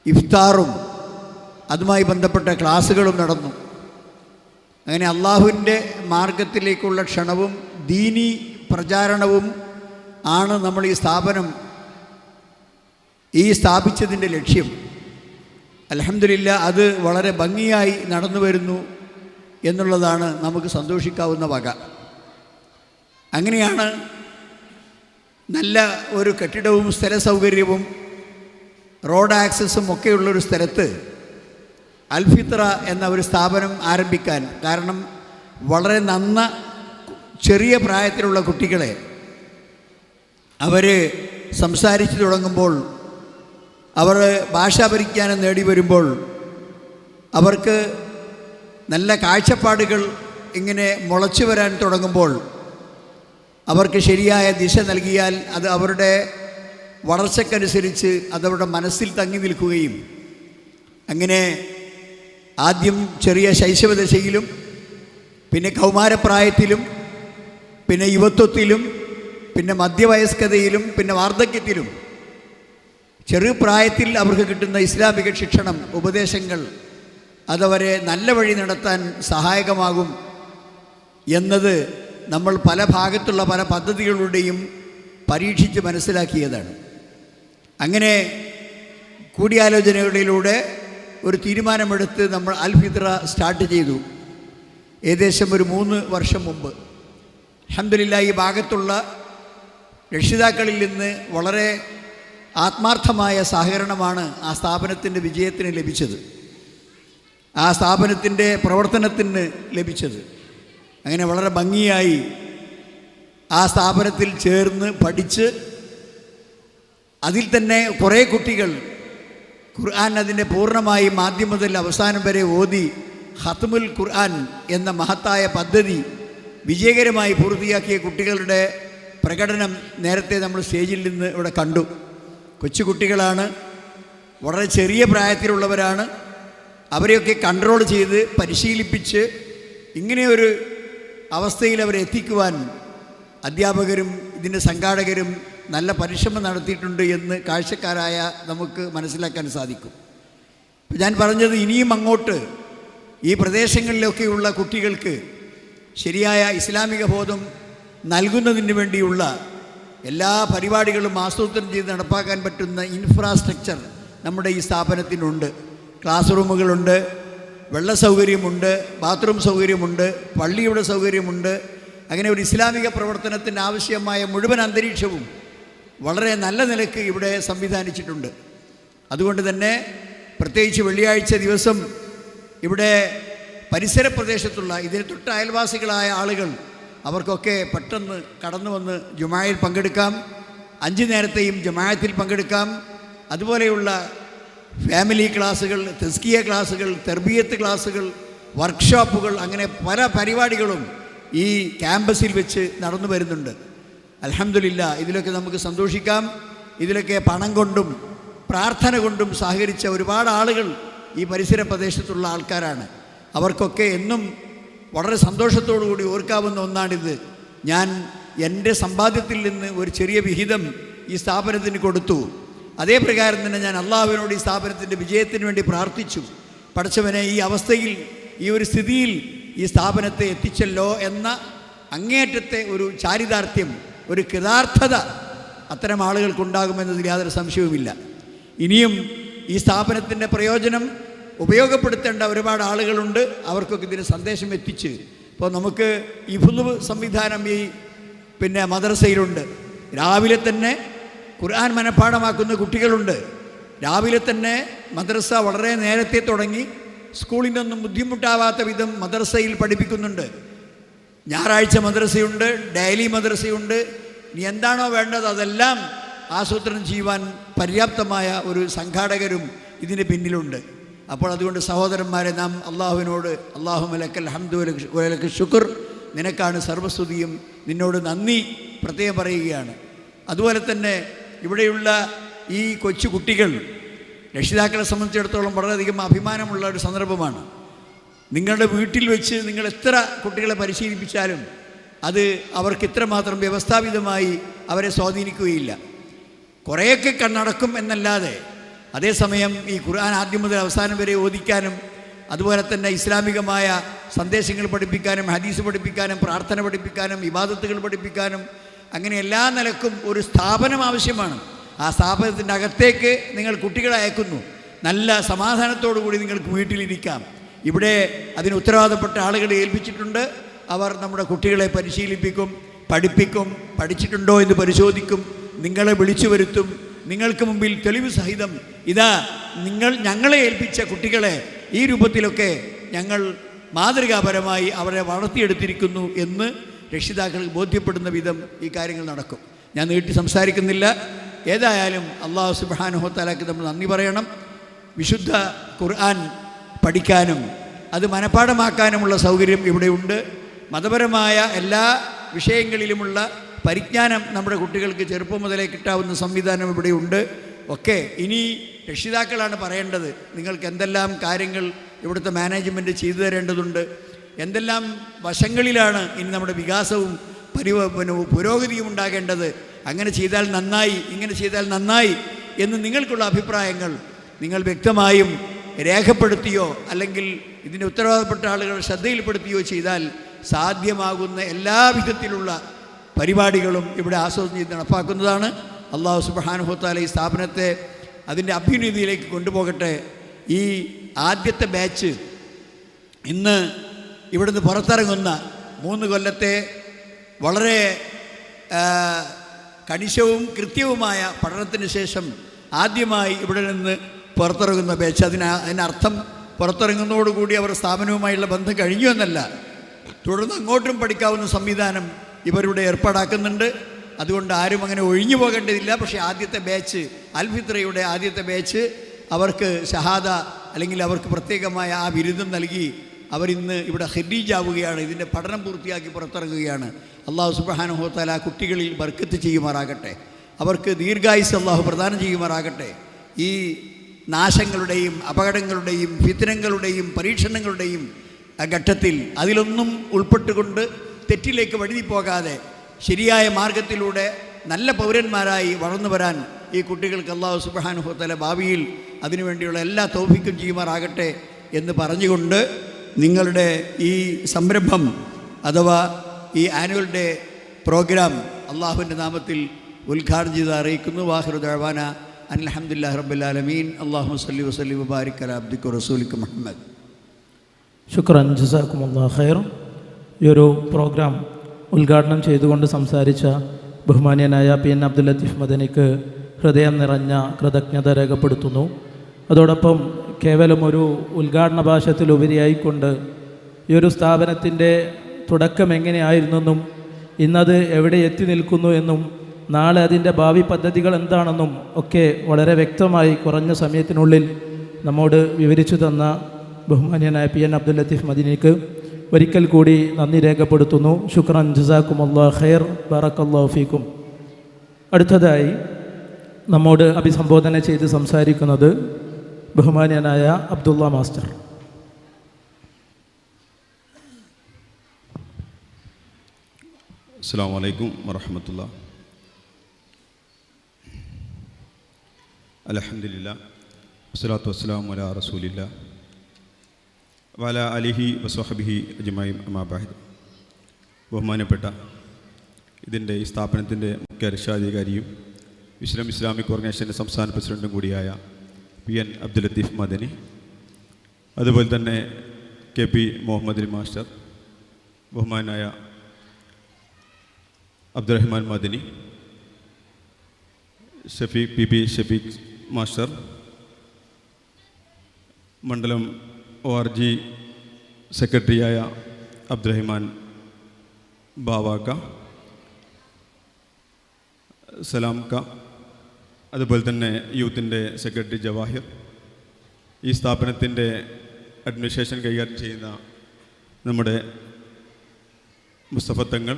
ഇഫ്താറും അതുമായി ബന്ധപ്പെട്ട ക്ലാസ്സുകളും നടന്നു. അങ്ങനെ അള്ളാഹുവിൻ്റെ മാർഗത്തിലേക്കുള്ള ക്ഷണവും ദീനി പ്രചാരണവും ആണ് നമ്മൾ ഈ സ്ഥാപനം സ്ഥാപിച്ചതിൻ്റെ ലക്ഷ്യം. അൽഹംദുലില്ലാഹ് അത് വളരെ ഭംഗിയായി നടന്നു വരുന്നു എന്നുള്ളതാണ് നമുക്ക് സന്തോഷിക്കാവുന്ന വക. അങ്ങനെയാണ് നല്ല ഒരു കെട്ടിടവും സ്ഥല സൗകര്യവും റോഡ് ആക്സസും ഒക്കെയുള്ളൊരു സ്ഥലത്ത് അൽഫിത്ര എന്ന ഒരു സ്ഥാപനം ആരംഭിക്കാൻ കാരണം, വളരെ ചെറിയ പ്രായത്തിലുള്ള കുട്ടികളെ അവർ സംസാരിച്ചു തുടങ്ങുമ്പോൾ, അവർ ഭാഷാപരിജ്ഞാനം നേടി വരുമ്പോൾ, അവർക്ക് നല്ല കാഴ്ചപ്പാടുകൾ ഇങ്ങനെ മുളച്ചു വരാൻ തുടങ്ങുമ്പോൾ, അവർക്ക് ശരിയായ ദിശ നൽകിയാൽ അത് അവരുടെ വളർച്ചയ്ക്കനുസരിച്ച് അതവരുടെ മനസ്സിൽ തങ്ങി നിൽക്കുകയും അങ്ങനെ ആദ്യം ചെറിയ ശൈശവദശയിലും പിന്നെ കൗമാരപ്രായത്തിലും പിന്നെ യുവത്വത്തിലും പിന്നെ മധ്യവയസ്കതയിലും പിന്നെ വാർദ്ധക്യത്തിലും ചെറുപ്രായത്തിൽ അവർക്ക് കിട്ടുന്ന ഇസ്ലാമിക ശിക്ഷണം, ഉപദേശങ്ങൾ അതവരെ നല്ല വഴി നടത്താൻ സഹായകമാകും എന്നത് നമ്മൾ പല ഭാഗത്തുള്ള പല പദ്ധതികളുടെയും പരീക്ഷിച്ച് മനസ്സിലാക്കിയതാണ്. അങ്ങനെ കൂടിയാലോചനകളിലൂടെ ഒരു തീരുമാനമെടുത്ത് നമ്മൾ അൽഫിത്ര സ്റ്റാർട്ട് ചെയ്തു. ഏകദേശം ഒരു 3 വർഷം മുമ്പ്. അൽഹംദുലില്ലാഹ് ഈ ഭാഗത്തുള്ള രക്ഷിതാക്കളിൽ നിന്ന് വളരെ ആത്മാർത്ഥമായ സഹകരണമാണ് ആ സ്ഥാപനത്തിൻ്റെ വിജയത്തിന് ലഭിച്ചത്, ആ സ്ഥാപനത്തിൻ്റെ പ്രവർത്തനത്തിന് ലഭിച്ചത്. അങ്ങനെ വളരെ ഭംഗിയായി ആ സ്ഥാപനത്തിൽ ചേർന്ന് പഠിച്ച് അതിൽ തന്നെ കുറേ കുട്ടികൾ ഖുർആൻ അതിൻ്റെ പൂർണ്ണമായി ആദ്യം മുതൽ അവസാനം വരെ ഓതി ഖത്മുൽ ഖുർആൻ എന്ന മഹത്തായ പദ്ധതി വിജയകരമായി പൂർത്തിയാക്കിയ കുട്ടികളുടെ പ്രകടനം നേരത്തെ നമ്മൾ സ്റ്റേജിൽ നിന്ന് ഇവിടെ കണ്ടു. കൊച്ചുകുട്ടികളാണ്, വളരെ ചെറിയ പ്രായത്തിലുള്ളവരാണ്. അവരെയൊക്കെ കൺട്രോൾ ചെയ്ത് പരിശീലിപ്പിച്ച് ഇങ്ങനെയൊരു അവസ്ഥയിൽ അവരെ എത്തിക്കുവാൻ അധ്യാപകരും ഇതിൻ്റെ സംഘാടകരും നല്ല പരിശ്രമം നടത്തിയിട്ടുണ്ട് എന്ന് കാഴ്ചക്കാരായ നമുക്ക് മനസ്സിലാക്കാൻ സാധിക്കും. ഞാൻ പറഞ്ഞത്, ഇനിയും അങ്ങോട്ട് ഈ പ്രദേശങ്ങളിലൊക്കെയുള്ള കുട്ടികൾക്ക് ശരിയായ ഇസ്ലാമിക ബോധം നൽകുന്നതിന് വേണ്ടിയുള്ള എല്ലാ പരിപാടികളും ആസൂത്രണം ചെയ്ത് നടപ്പാക്കാൻ പറ്റുന്ന ഇൻഫ്രാസ്ട്രക്ചർ നമ്മുടെ ഈ സ്ഥാപനത്തിനുണ്ട്. ക്ലാസ് റൂമുകളുണ്ട്, വെള്ള സൗകര്യമുണ്ട്, ബാത്റൂം സൗകര്യമുണ്ട്, പള്ളിയുടെ സൗകര്യമുണ്ട്. അങ്ങനെ ഒരു ഇസ്ലാമിക പ്രവർത്തനത്തിന് ആവശ്യമായ മുഴുവൻ അന്തരീക്ഷവും വളരെ നല്ല നിലയ്ക്ക് ഇവിടെ സംവിധാനിച്ചിട്ടുണ്ട്. അതുകൊണ്ട് തന്നെ പ്രത്യേകിച്ച് വെള്ളിയാഴ്ച ദിവസം ഇവിടെ പരിസര പ്രദേശത്തുള്ള ഇതിന് തൊട്ട് അയൽവാസികളായ ആളുകൾ അവർക്കൊക്കെ പെട്ടെന്ന് കടന്നു വന്ന് ജുമായിൽ പങ്കെടുക്കാം, 5 നേരത്തെയും ജമാഅത്തിൽ പങ്കെടുക്കാം. അതുപോലെയുള്ള ഫാമിലി ക്ലാസ്സുകൾ, തസ്കിയ ക്ലാസ്സുകൾ, തർബിയത്ത് ക്ലാസ്സുകൾ, വർക്ക്ഷോപ്പുകൾ, അങ്ങനെ പല പരിപാടികളും ഈ ക്യാമ്പസിൽ വെച്ച് നടന്നു വരുന്നുണ്ട്. അൽഹംദുലില്ലാ, ഇതിലൊക്കെ നമുക്ക് സന്തോഷിക്കാം. ഇതിലൊക്കെ പണം കൊണ്ടും പ്രാർത്ഥന കൊണ്ടും സഹകരിച്ച ഒരുപാട് ആളുകൾ ഈ പരിസര പ്രദേശത്തുള്ള ആൾക്കാരാണ്. അവർക്കൊക്കെ എന്നും വളരെ സന്തോഷത്തോടു കൂടി ഓർക്കാവുന്ന ഒന്നാണിത്. ഞാൻ എൻ്റെ സമ്പാദ്യത്തിൽ നിന്ന് ഒരു ചെറിയ വിഹിതം ഈ സ്ഥാപനത്തിന് കൊടുത്തു. അതേ പ്രകാരം തന്നെ ഞാൻ അള്ളാഹുവിനോട് ഈ സ്ഥാപനത്തിൻ്റെ വിജയത്തിന് വേണ്ടി പ്രാർത്ഥിച്ചു. പടച്ചവനെ, ഈ അവസ്ഥയിൽ, ഈ ഒരു സ്ഥിതിയിൽ ഈ സ്ഥാപനത്തെ എത്തിച്ചല്ലോ എന്ന അങ്ങേയറ്റത്തെ ഒരു ചാരിതാർത്ഥ്യം, ഒരു കൃതാർത്ഥത അത്തരം ആളുകൾക്കുണ്ടാകുമെന്നതിൽ യാതൊരു സംശയവുമില്ല. ഇനിയും ഈ സ്ഥാപനത്തിൻ്റെ പ്രയോജനം ഉപയോഗപ്പെടുത്തേണ്ട ഒരുപാട് ആളുകളുണ്ട്. അവർക്കൊക്കെ ഇതിന് സന്ദേശം എത്തിച്ച് ഇപ്പോൾ നമുക്ക് ഈ ഹിഫ്ള് സംവിധാനം ഈ മദ്രസയിലുണ്ട്. രാവിലെ തന്നെ ഖുർആൻ മനഃപ്പാഠമാക്കുന്ന കുട്ടികളുണ്ട്. രാവിലെ തന്നെ മദ്രസ വളരെ നേരത്തെ തുടങ്ങി സ്കൂളിനൊന്നും ബുദ്ധിമുട്ടാവാത്ത വിധം മദ്രസയിൽ പഠിപ്പിക്കുന്നുണ്ട്. ഞായറാഴ്ച മദ്രസയുണ്ട്, ഡെയിലി മദ്രസയുണ്ട്. ഇനി എന്താണോ വേണ്ടത് അതെല്ലാം ആസൂത്രണം ചെയ്യുവാൻ പര്യാപ്തമായ ഒരു സംഘാടകരും ഇതിന് പിന്നിലുണ്ട്. അപ്പോൾ അതുകൊണ്ട് സഹോദരന്മാരെ, നാം അള്ളാഹുവിനോട് അല്ലാഹുമ്മ ലക്കൽ ഹംദു വലക ശുക്ർ, നിനക്കാണ് സർവസ്തുതിയും, നിന്നോട് നന്ദി പ്രത്യേകം പറയുകയാണ്. അതുപോലെ തന്നെ ഇവിടെയുള്ള ഈ കൊച്ചു കുട്ടികൾ രക്ഷിതാക്കളെ സംബന്ധിച്ചിടത്തോളം വളരെയധികം അഭിമാനമുള്ള ഒരു സന്ദർഭമാണ്. നിങ്ങളുടെ വീട്ടിൽ വെച്ച് നിങ്ങൾ എത്ര കുട്ടികളെ പരിശീലിപ്പിച്ചാലും അത് അവർക്ക് ഇത്രമാത്രം വ്യവസ്ഥാപിതമായി അവരെ സ്വാധീനിക്കുകയില്ല. കുറേയൊക്കെ നടക്കും എന്നല്ലാതെ, അതേസമയം ഈ ഖുർആൻ ആദ്യം മുതൽ അവസാനം വരെ ഓദിക്കാനും അതുപോലെ തന്നെ ഇസ്ലാമികമായ സന്ദേശങ്ങൾ പഠിപ്പിക്കാനും ഹദീസ് പഠിപ്പിക്കാനും പ്രാർത്ഥന പഠിപ്പിക്കാനും ഇബാദത്തുകൾ പഠിപ്പിക്കാനും അങ്ങനെ എല്ലാ നിലക്കും ഒരു സ്ഥാപനം ആവശ്യമാണ്. ആ സ്ഥാപനത്തിൻ്റെ അകത്തേക്ക് നിങ്ങൾ കുട്ടികളെ അയക്കുന്നു. നല്ല സമാധാനത്തോടു കൂടി നിങ്ങൾക്ക് വീട്ടിലിരിക്കാം. ഇവിടെ അതിന് ഉത്തരവാദപ്പെട്ട ആളുകളെ ഏൽപ്പിച്ചിട്ടുണ്ട്. അവർ നമ്മുടെ കുട്ടികളെ പരിശീലിപ്പിക്കും, പഠിപ്പിക്കും, പഠിച്ചിട്ടുണ്ടോ എന്ന് പരിശോധിക്കും, നിങ്ങളെ വിളിച്ചു വരുത്തും. നിങ്ങൾക്ക് മുമ്പിൽ തെളിവ് സഹിതം ഇതാ ഞങ്ങളെ ഏൽപ്പിച്ച കുട്ടികളെ ഈ രൂപത്തിലൊക്കെ ഞങ്ങൾ മാതൃകാപരമായി അവരെ വളർത്തിയെടുത്തിരിക്കുന്നു എന്ന് രക്ഷിതാക്കൾക്ക് ബോധ്യപ്പെടുന്ന വിധം ഈ കാര്യങ്ങൾ നടക്കും. ഞാൻ നീട്ടി സംസാരിക്കുന്നില്ല. ഏതായാലും അല്ലാഹു സുബ്ഹാനഹു വ തആലയ്ക്ക് നമ്മൾ നന്ദി പറയണം. വിശുദ്ധ ഖുർആൻ പഠിക്കാനും അത് മനഃപ്പാഠമാക്കാനുമുള്ള സൗകര്യം ഇവിടെയുണ്ട്. മതപരമായ എല്ലാ വിഷയങ്ങളിലുമുള്ള പരിജ്ഞാനം നമ്മുടെ കുട്ടികൾക്ക് ചെറുപ്പം മുതലേ കിട്ടാവുന്ന സംവിധാനം ഇവിടെയുണ്ട്. ഒക്കെ ഇനി രക്ഷിതാക്കളാണ് പറയേണ്ടത്. നിങ്ങൾക്ക് എന്തെല്ലാം കാര്യങ്ങൾ ഇവിടുത്തെ മാനേജ്മെൻറ്റ് ചെയ്തു തരേണ്ടതുണ്ട്, എന്തെല്ലാം വശങ്ങളിലാണ് ഇനി നമ്മുടെ വികാസവും പുരോഗതിയും ഉണ്ടാകേണ്ടത്, അങ്ങനെ ചെയ്താൽ നന്നായി, ഇങ്ങനെ ചെയ്താൽ നന്നായി എന്ന് നിങ്ങൾക്കുള്ള അഭിപ്രായങ്ങൾ നിങ്ങൾ വ്യക്തമായും രേഖപ്പെടുത്തിയോ അല്ലെങ്കിൽ ഇതിൻ്റെ ഉത്തരവാദപ്പെട്ട ആളുകൾ ശ്രദ്ധയിൽപ്പെടുത്തിയോ ചെയ്താൽ സാധ്യമാകുന്ന എല്ലാ വിധത്തിലുള്ള പരിപാടികളും ഇവിടെ ആസൂത്രണം ചെയ്ത് നടപ്പാക്കുന്നതാണ്. അല്ലാഹു സുബ്ഹാനഹു വ തആല ഈ സ്ഥാപനത്തെ അതിൻ്റെ അഭ്യുന്നതിയിലേക്ക് കൊണ്ടുപോകട്ടെ. ഈ ആദ്യത്തെ ബാച്ച് ഇന്ന് ഇവിടുന്ന് പുറത്തിറങ്ങുന്ന 3 കൊല്ലത്തെ വളരെ കണിശവും കൃത്യവുമായ പഠനത്തിന് ശേഷം ആദ്യമായി ഇവിടെ നിന്ന് പുറത്തിറങ്ങുന്ന ബാച്ച്, അതിനർത്ഥം പുറത്തിറങ്ങുന്നതോടുകൂടി അവർ സ്ഥാപനവുമായുള്ള ബന്ധം കഴിഞ്ഞു എന്നല്ല, തുടർന്ന് അങ്ങോട്ടും പഠിക്കാവുന്ന സംവിധാനം ഇവരുടെ ഏർപ്പാടാക്കുന്നുണ്ട്. അതുകൊണ്ട് ആരും അങ്ങനെ ഒഴിഞ്ഞു പോകേണ്ടതില്ല. പക്ഷേ ആദ്യത്തെ ബാച്ച്, അൽഫിത്രയുടെ ആദ്യത്തെ ബാച്ച്, അവർക്ക് ഷഹാദ അല്ലെങ്കിൽ അവർക്ക് പ്രത്യേകമായ ആ ബിരുദം നൽകി അവരിന്ന് ഇവിടെ ഖരീജാവുകയാണ്. ഇതിൻ്റെ പഠനം പൂർത്തിയാക്കി പുറത്തിറങ്ങുകയാണ്. അല്ലാഹു സുബ്ഹാനഹു വ തആല കുട്ടികളിൽ ബർക്കത്ത് ചെയ്യുമാറാകട്ടെ, അവർക്ക് ദീർഘായുസ് അല്ലാഹു പ്രദാനം ചെയ്യുമാറാകട്ടെ. ഈ നാശങ്ങളുടെയും അപകടങ്ങളുടെയും ഫിത്നകളുടെയും പരീക്ഷണങ്ങളുടെയും ഘട്ടത്തിൽ അതിലൊന്നും ഉൾപ്പെട്ടുകൊണ്ട് തെറ്റിലേക്ക് വഴുതി പോകാതെ ശരിയായ മാർഗത്തിലൂടെ നല്ല പൗരന്മാരായി വളർന്നു വരാൻ ഈ കുട്ടികൾക്ക് അല്ലാഹു സുബ്ഹാനഹു വ തആല ഭാവിയിൽ അതിനുവേണ്ടിയുള്ള എല്ലാ തൗഫീഖും ചെയ്യുമാറാകട്ടെ എന്ന് പറഞ്ഞുകൊണ്ട് നിങ്ങളുടെ ഈ സംരംഭം അഥവാ ഈ ആനുവൽ ഡേ പ്രോഗ്രാം അള്ളാഹുവിൻ്റെ നാമത്തിൽ ഉദ്ഘാടനം ചെയ്ത് അറിയിക്കുന്നു. വാഹിറു ദഅവാന അൽഹംദുലില്ലാഹി റബ്ബിൽ ആലമീൻ. അല്ലാഹുമ്മ സ്വല്ലി വസല്ലിം വബാരിക് അലാ അബ്ദിക റസൂലിക മുഹമ്മദ്. ശുക്രൻ, ജസാക്കുമുല്ലാഹ് ഖൈർ. ഈ ഒരു പ്രോഗ്രാം ഉദ്ഘാടനം ചെയ്തുകൊണ്ട് സംസാരിച്ച ബഹുമാന്യനായ PN അബ്ദുൽ ലത്തീഫ് മദനിക്ക് ഹൃദയം നിറഞ്ഞ കൃതജ്ഞത രേഖപ്പെടുത്തുന്നു. അതോടൊപ്പം കേവലം ഒരു ഉദ്ഘാടന ഭാഷത്തിലുപരിയായിക്കൊണ്ട് ഈ ഒരു സ്ഥാപനത്തിൻ്റെ തുടക്കം എങ്ങനെയായിരുന്നെന്നും ഇന്നത് എവിടെ എത്തി നിൽക്കുന്നു എന്നും നാളെ അതിൻ്റെ ഭാവി പദ്ധതികൾ എന്താണെന്നും ഒക്കെ വളരെ വ്യക്തമായി കുറഞ്ഞ സമയത്തിനുള്ളിൽ നമ്മോട് വിവരിച്ചു തന്ന ബഹുമാന്യനായ PN അബ്ദുൽ ലത്തീഫ് മദനിക്ക് ഒരിക്കൽ കൂടി നന്ദി രേഖപ്പെടുത്തുന്നു. ശുക്രൻ, ജസാക്കുമുല്ലാഹ് ഖൈർ, ബറക്കല്ലാഹു ഫീക്കും. അടുത്തതായി നമ്മോട് അഭിസംബോധന ചെയ്ത് സംസാരിക്കുന്നത് ബഹുമാന്യനായ അബ്ദുള്ള മാസ്റ്റർ. അസ്സലാമു അലൈക്കും വറഹ്മത്തുള്ളാഹി. അൽഹംദുലില്ലാഹ് വസ്സലാത്തു വസ്സലാമു അലാ റസൂലില്ലാഹ് വഅലാ ആലിഹി വസ്വഹ്ബിഹി അജ്മഈൻ, അമ്മാ ബഅദ്. ബഹുമാനപ്പെട്ട ഇതിൻ്റെ ഈ സ്ഥാപനത്തിൻ്റെ മുഖ്യ രക്ഷാധികാരിയും വിസ്ഡം ഇസ്ലാമിക് ഓർഗനൈസേഷൻ്റെ സംസ്ഥാന പ്രസിഡൻറ്റും കൂടിയായ PN അബ്ദുൽ ലത്തീഫ് മദനി, അതുപോലെ തന്നെ KP മുഹമ്മദ് അലി മാസ്റ്റർ, ബഹുമാനായ അബ്ദുറഹ്മാൻ മദനി, ഷഫീഖ് PP ഷഫീഖ് മാസ്റ്റർ, മണ്ഡലം ORG സെക്രട്ടറിയായ അബ്ദുറഹ്മാൻ ബാവാക്ക, സലാംക്ക, അതുപോലെ തന്നെ യൂത്തിൻ്റെ സെക്രട്ടറി ജവാഹിർ, ഈ സ്ഥാപനത്തിൻ്റെ അഡ്മിനിസ്ട്രേഷൻ കൈകാര്യം ചെയ്യുന്ന നമ്മുടെ മുസ്തഫ തങ്ങൾ,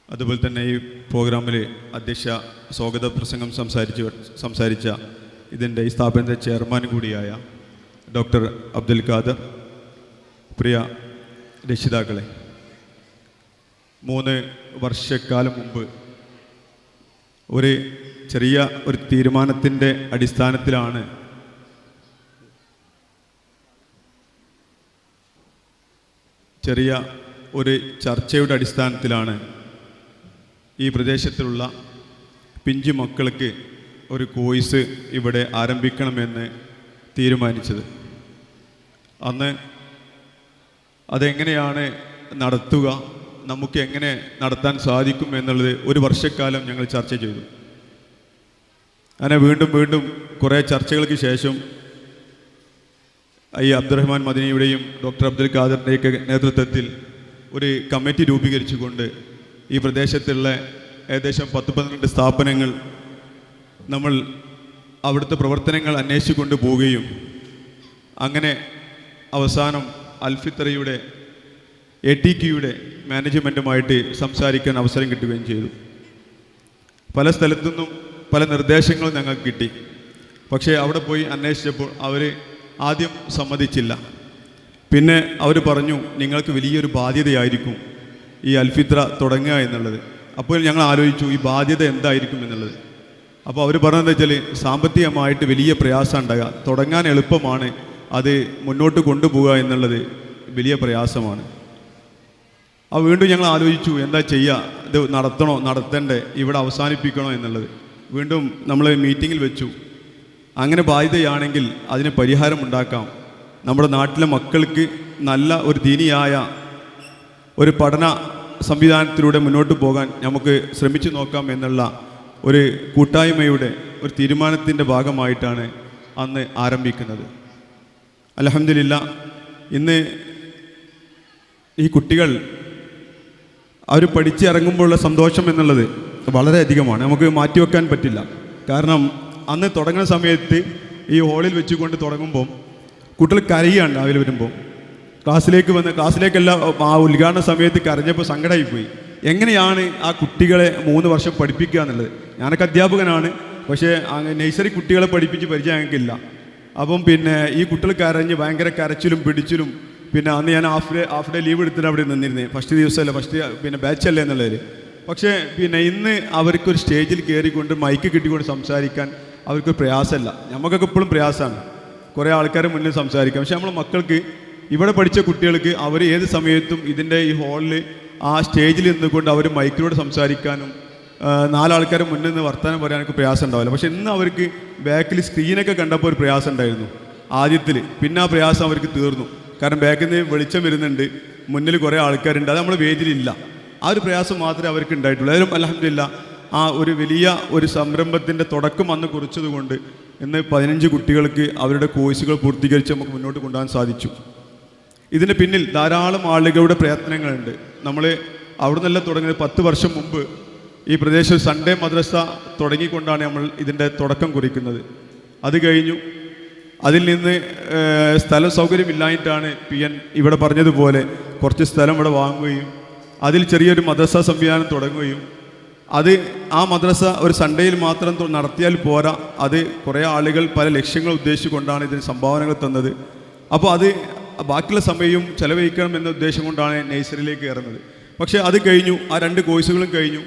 അതുപോലെ തന്നെ ഈ പ്രോഗ്രാമിൽ അധ്യക്ഷ സ്വാഗത പ്രസംഗം സംസാരിച്ച ഇതിൻ്റെ ഈ സ്ഥാപനത്തിൻ്റെ ചെയർമാൻ കൂടിയായ ഡോക്ടർ അബ്ദുൽ ഖാദർ, പ്രിയ രക്ഷിതാക്കളെ, 3 വർഷക്കാലം മുമ്പ് ഒരു ചെറിയ ഒരു തീരുമാനത്തിൻ്റെ അടിസ്ഥാനത്തിലാണ് ചെറിയ ഒരു ചർച്ചയുടെ അടിസ്ഥാനത്തിലാണ് ഈ പ്രദേശത്തുള്ള പിഞ്ചു മക്കൾക്ക് ഒരു കോഴ്സ് ഇവിടെ ആരംഭിക്കണമെന്ന് തീരുമാനിച്ചത്. അന്ന് അതെങ്ങനെയാണ് നടത്തുക, നമുക്ക് എങ്ങനെ നടത്താൻ സാധിക്കും എന്നുള്ളത് 1 വർഷക്കാലം ഞങ്ങൾ ചർച്ച ചെയ്തു. അങ്ങനെ വീണ്ടും കുറേ ചർച്ചകൾക്ക് ശേഷം ഈ അബ്ദുറഹ്മാൻ മദനിയുടെയും ഡോക്ടർ അബ്ദുൽ ഖാദറിൻ്റെയൊക്കെ നേതൃത്വത്തിൽ ഒരു കമ്മിറ്റി രൂപീകരിച്ചുകൊണ്ട് ഈ പ്രദേശത്തുള്ള ഏകദേശം 10-12 സ്ഥാപനങ്ങൾ നമ്മൾ അവിടുത്തെ പ്രവർത്തനങ്ങൾ അന്വേഷിച്ചു കൊണ്ട് പോവുകയും അങ്ങനെ അവസാനം അൽഫിത്രയുടെ ATQയുടെ മാനേജ്മെൻറ്റുമായിട്ട് സംസാരിക്കാൻ അവസരം കിട്ടുകയും ചെയ്തു. പല സ്ഥലത്തുനിന്നും പല നിർദ്ദേശങ്ങളും ഞങ്ങൾക്ക് കിട്ടി. പക്ഷേ അവിടെ പോയി അന്വേഷിച്ചപ്പോൾ അവർ ആദ്യം സമ്മതിച്ചില്ല. പിന്നെ അവർ പറഞ്ഞു, നിങ്ങൾക്ക് വലിയൊരു ബാധ്യതയായിരിക്കും ഈ അൽഫിത്ര തുടങ്ങുക എന്നുള്ളത്. അപ്പോൾ ഞങ്ങൾ ആലോചിച്ചു ഈ ബാധ്യത എന്തായിരിക്കും എന്നുള്ളത്. അപ്പോൾ അവർ പറഞ്ഞതെന്ന് വെച്ചാൽ സാമ്പത്തികമായിട്ട് വലിയ പ്രയാസം ഉണ്ടാകുക, തുടങ്ങാൻ എളുപ്പമാണ്, അത് മുന്നോട്ട് കൊണ്ടുപോവുക എന്നുള്ളത് വലിയ പ്രയാസമാണ്. അപ്പോൾ വീണ്ടും ഞങ്ങൾ ആലോചിച്ചു എന്താ ചെയ്യുക, ഇത് നടത്തണോ നടത്തണ്ടേ, ഇവിടെ അവസാനിപ്പിക്കണോ എന്നുള്ളത്. വീണ്ടും നമ്മൾ മീറ്റിങ്ങിൽ വെച്ചു. അങ്ങനെ ബാധ്യതയാണെങ്കിൽ അതിന് പരിഹാരം ഉണ്ടാക്കാം, നമ്മുടെ നാട്ടിലെ മക്കൾക്ക് നല്ല ഒരു ദീനിയായ ഒരു പഠന സംവിധാനത്തിലൂടെ മുന്നോട്ട് പോകാൻ നമുക്ക് ശ്രമിച്ചു നോക്കാം എന്നുള്ള ഒരു കൂട്ടായ്മയുടെ ഒരു തീരുമാനത്തിൻ്റെ ഭാഗമായിട്ടാണ് അന്ന് ആരംഭിക്കുന്നത്. അൽഹംദുലില്ലാഹ് ഇന്ന് ഈ കുട്ടികൾ അവർ പഠിച്ചിറങ്ങുമ്പോഴുള്ള സന്തോഷം എന്നുള്ളത് വളരെയധികമാണ്, നമുക്ക് മാറ്റിവെക്കാൻ പറ്റില്ല. കാരണം അന്ന് തുടങ്ങുന്ന സമയത്ത് ഈ ഹാളിൽ വെച്ചുകൊണ്ട് തുടങ്ങുമ്പം കുട്ടികൾ കരയുകയാണ്. രാവിലെ വരുമ്പോൾ ക്ലാസ്സിലേക്കല്ല ആ ഉദ്ഘാടന സമയത്ത് കരഞ്ഞപ്പോൾ സങ്കടമായിപ്പോയി. എങ്ങനെയാണ് ആ കുട്ടികളെ 3 വർഷം പഠിപ്പിക്കുക എന്നുള്ളത്. ഞാനൊക്കെ അധ്യാപകനാണ്, പക്ഷേ നഴ്സറി കുട്ടികളെ പഠിപ്പിച്ച് പരിചയം ഞങ്ങൾക്കില്ല. അപ്പം പിന്നെ ഈ കുട്ടികൾ കരഞ്ഞ് ഭയങ്കര കരച്ചിലും പിടിച്ചിലും, പിന്നെ അന്ന് ഞാൻ ഹാഫ് ഡേ ലീവ് എടുത്തിട്ട് അവിടെ നിന്നിരുന്നേ, ഫസ്റ്റ് ദിവസമല്ല ബാച്ചല്ലേ എന്നുള്ളതിൽ. പക്ഷേ പിന്നെ ഇന്ന് അവർക്കൊരു സ്റ്റേജിൽ കയറിക്കൊണ്ട് മൈക്ക് കിട്ടിക്കൊണ്ട് സംസാരിക്കാൻ അവർക്കൊരു പ്രയാസമല്ല. നമുക്കൊക്കെ എപ്പോഴും പ്രയാസമാണ് കുറേ ആൾക്കാരെ മുന്നിൽ സംസാരിക്കാം. പക്ഷെ നമ്മളെ മക്കൾക്ക്, ഇവിടെ പഠിച്ച കുട്ടികൾക്ക് അവർ ഏത് സമയത്തും ഇതിൻ്റെ ഈ ഹാളിൽ ആ സ്റ്റേജിൽ നിന്നുകൊണ്ട് അവർ മൈക്കിലൂടെ സംസാരിക്കാനും നാലാൾക്കാർ മുന്നിൽ നിന്ന് വർത്തമാനം പറയാൻ എനിക്ക് പ്രയാസം ഉണ്ടാവില്ല. പക്ഷേ ഇന്ന് അവർക്ക് ബാക്കിൽ സ്ക്രീനൊക്കെ കണ്ടപ്പോൾ ഒരു പ്രയാസം ഉണ്ടായിരുന്നു ആദ്യത്തിൽ. പിന്നെ ആ പ്രയാസം അവർക്ക് തീർന്നു. കാരണം ബാക്കിൽ നിന്ന് വെളിച്ചം വരുന്നുണ്ട്, മുന്നിൽ കുറേ ആൾക്കാരുണ്ട്, അത് നമ്മുടെ വേദിയിലില്ല. ആ ഒരു പ്രയാസം മാത്രമേ അവർക്ക് ഉണ്ടായിട്ടുള്ളൂ. ഏതായാലും അൽഹംദുലില്ലാ ആ ഒരു വലിയ ഒരു സംരംഭത്തിൻ്റെ തുടക്കം അന്ന് കുറിച്ചതുകൊണ്ട് ഇന്ന് 15 കുട്ടികൾക്ക് അവരുടെ കോഴ്സുകൾ പൂർത്തീകരിച്ച് നമുക്ക് മുന്നോട്ട് കൊണ്ടുപോകാൻ സാധിച്ചു. ഇതിന് പിന്നിൽ ധാരാളം ആളുകളുടെ പ്രയത്നങ്ങളുണ്ട്. നമ്മൾ അവിടെ നിന്നല്ല തുടങ്ങിയത്. 10 വർഷം മുമ്പ് ഈ പ്രദേശത്ത് സൺഡേ മദ്രസ തുടങ്ങിക്കൊണ്ടാണ് നമ്മൾ ഇതിൻ്റെ തുടക്കം കുറിക്കുന്നത്. അത് കഴിഞ്ഞു. അതിൽ നിന്ന് സ്ഥല സൗകര്യമില്ലായിട്ടാണ് PN ഇവിടെ പറഞ്ഞതുപോലെ കുറച്ച് സ്ഥലം ഇവിടെ വാങ്ങുകയും അതിൽ ചെറിയൊരു മദ്രസ സംവിധാനം തുടങ്ങുകയും ആ മദ്രസ ഒരു സൺഡേയിൽ മാത്രം നടത്തിയാൽ പോരാ, അത് കുറേ ആളുകൾ പല ലക്ഷ്യങ്ങൾ ഉദ്ദേശിച്ചുകൊണ്ടാണ് ഇതിന് സംഭാവനകൾ തന്നത്. അപ്പോൾ അത് ബാക്കിയുള്ള സമയവും ചെലവഴിക്കണം എന്ന ഉദ്ദേശം കൊണ്ടാണ് നഴ്സറിയിലേക്ക് കയറുന്നത്. പക്ഷേ അത് കഴിഞ്ഞു, ആ 2 കോഴ്സുകളും കഴിഞ്ഞു.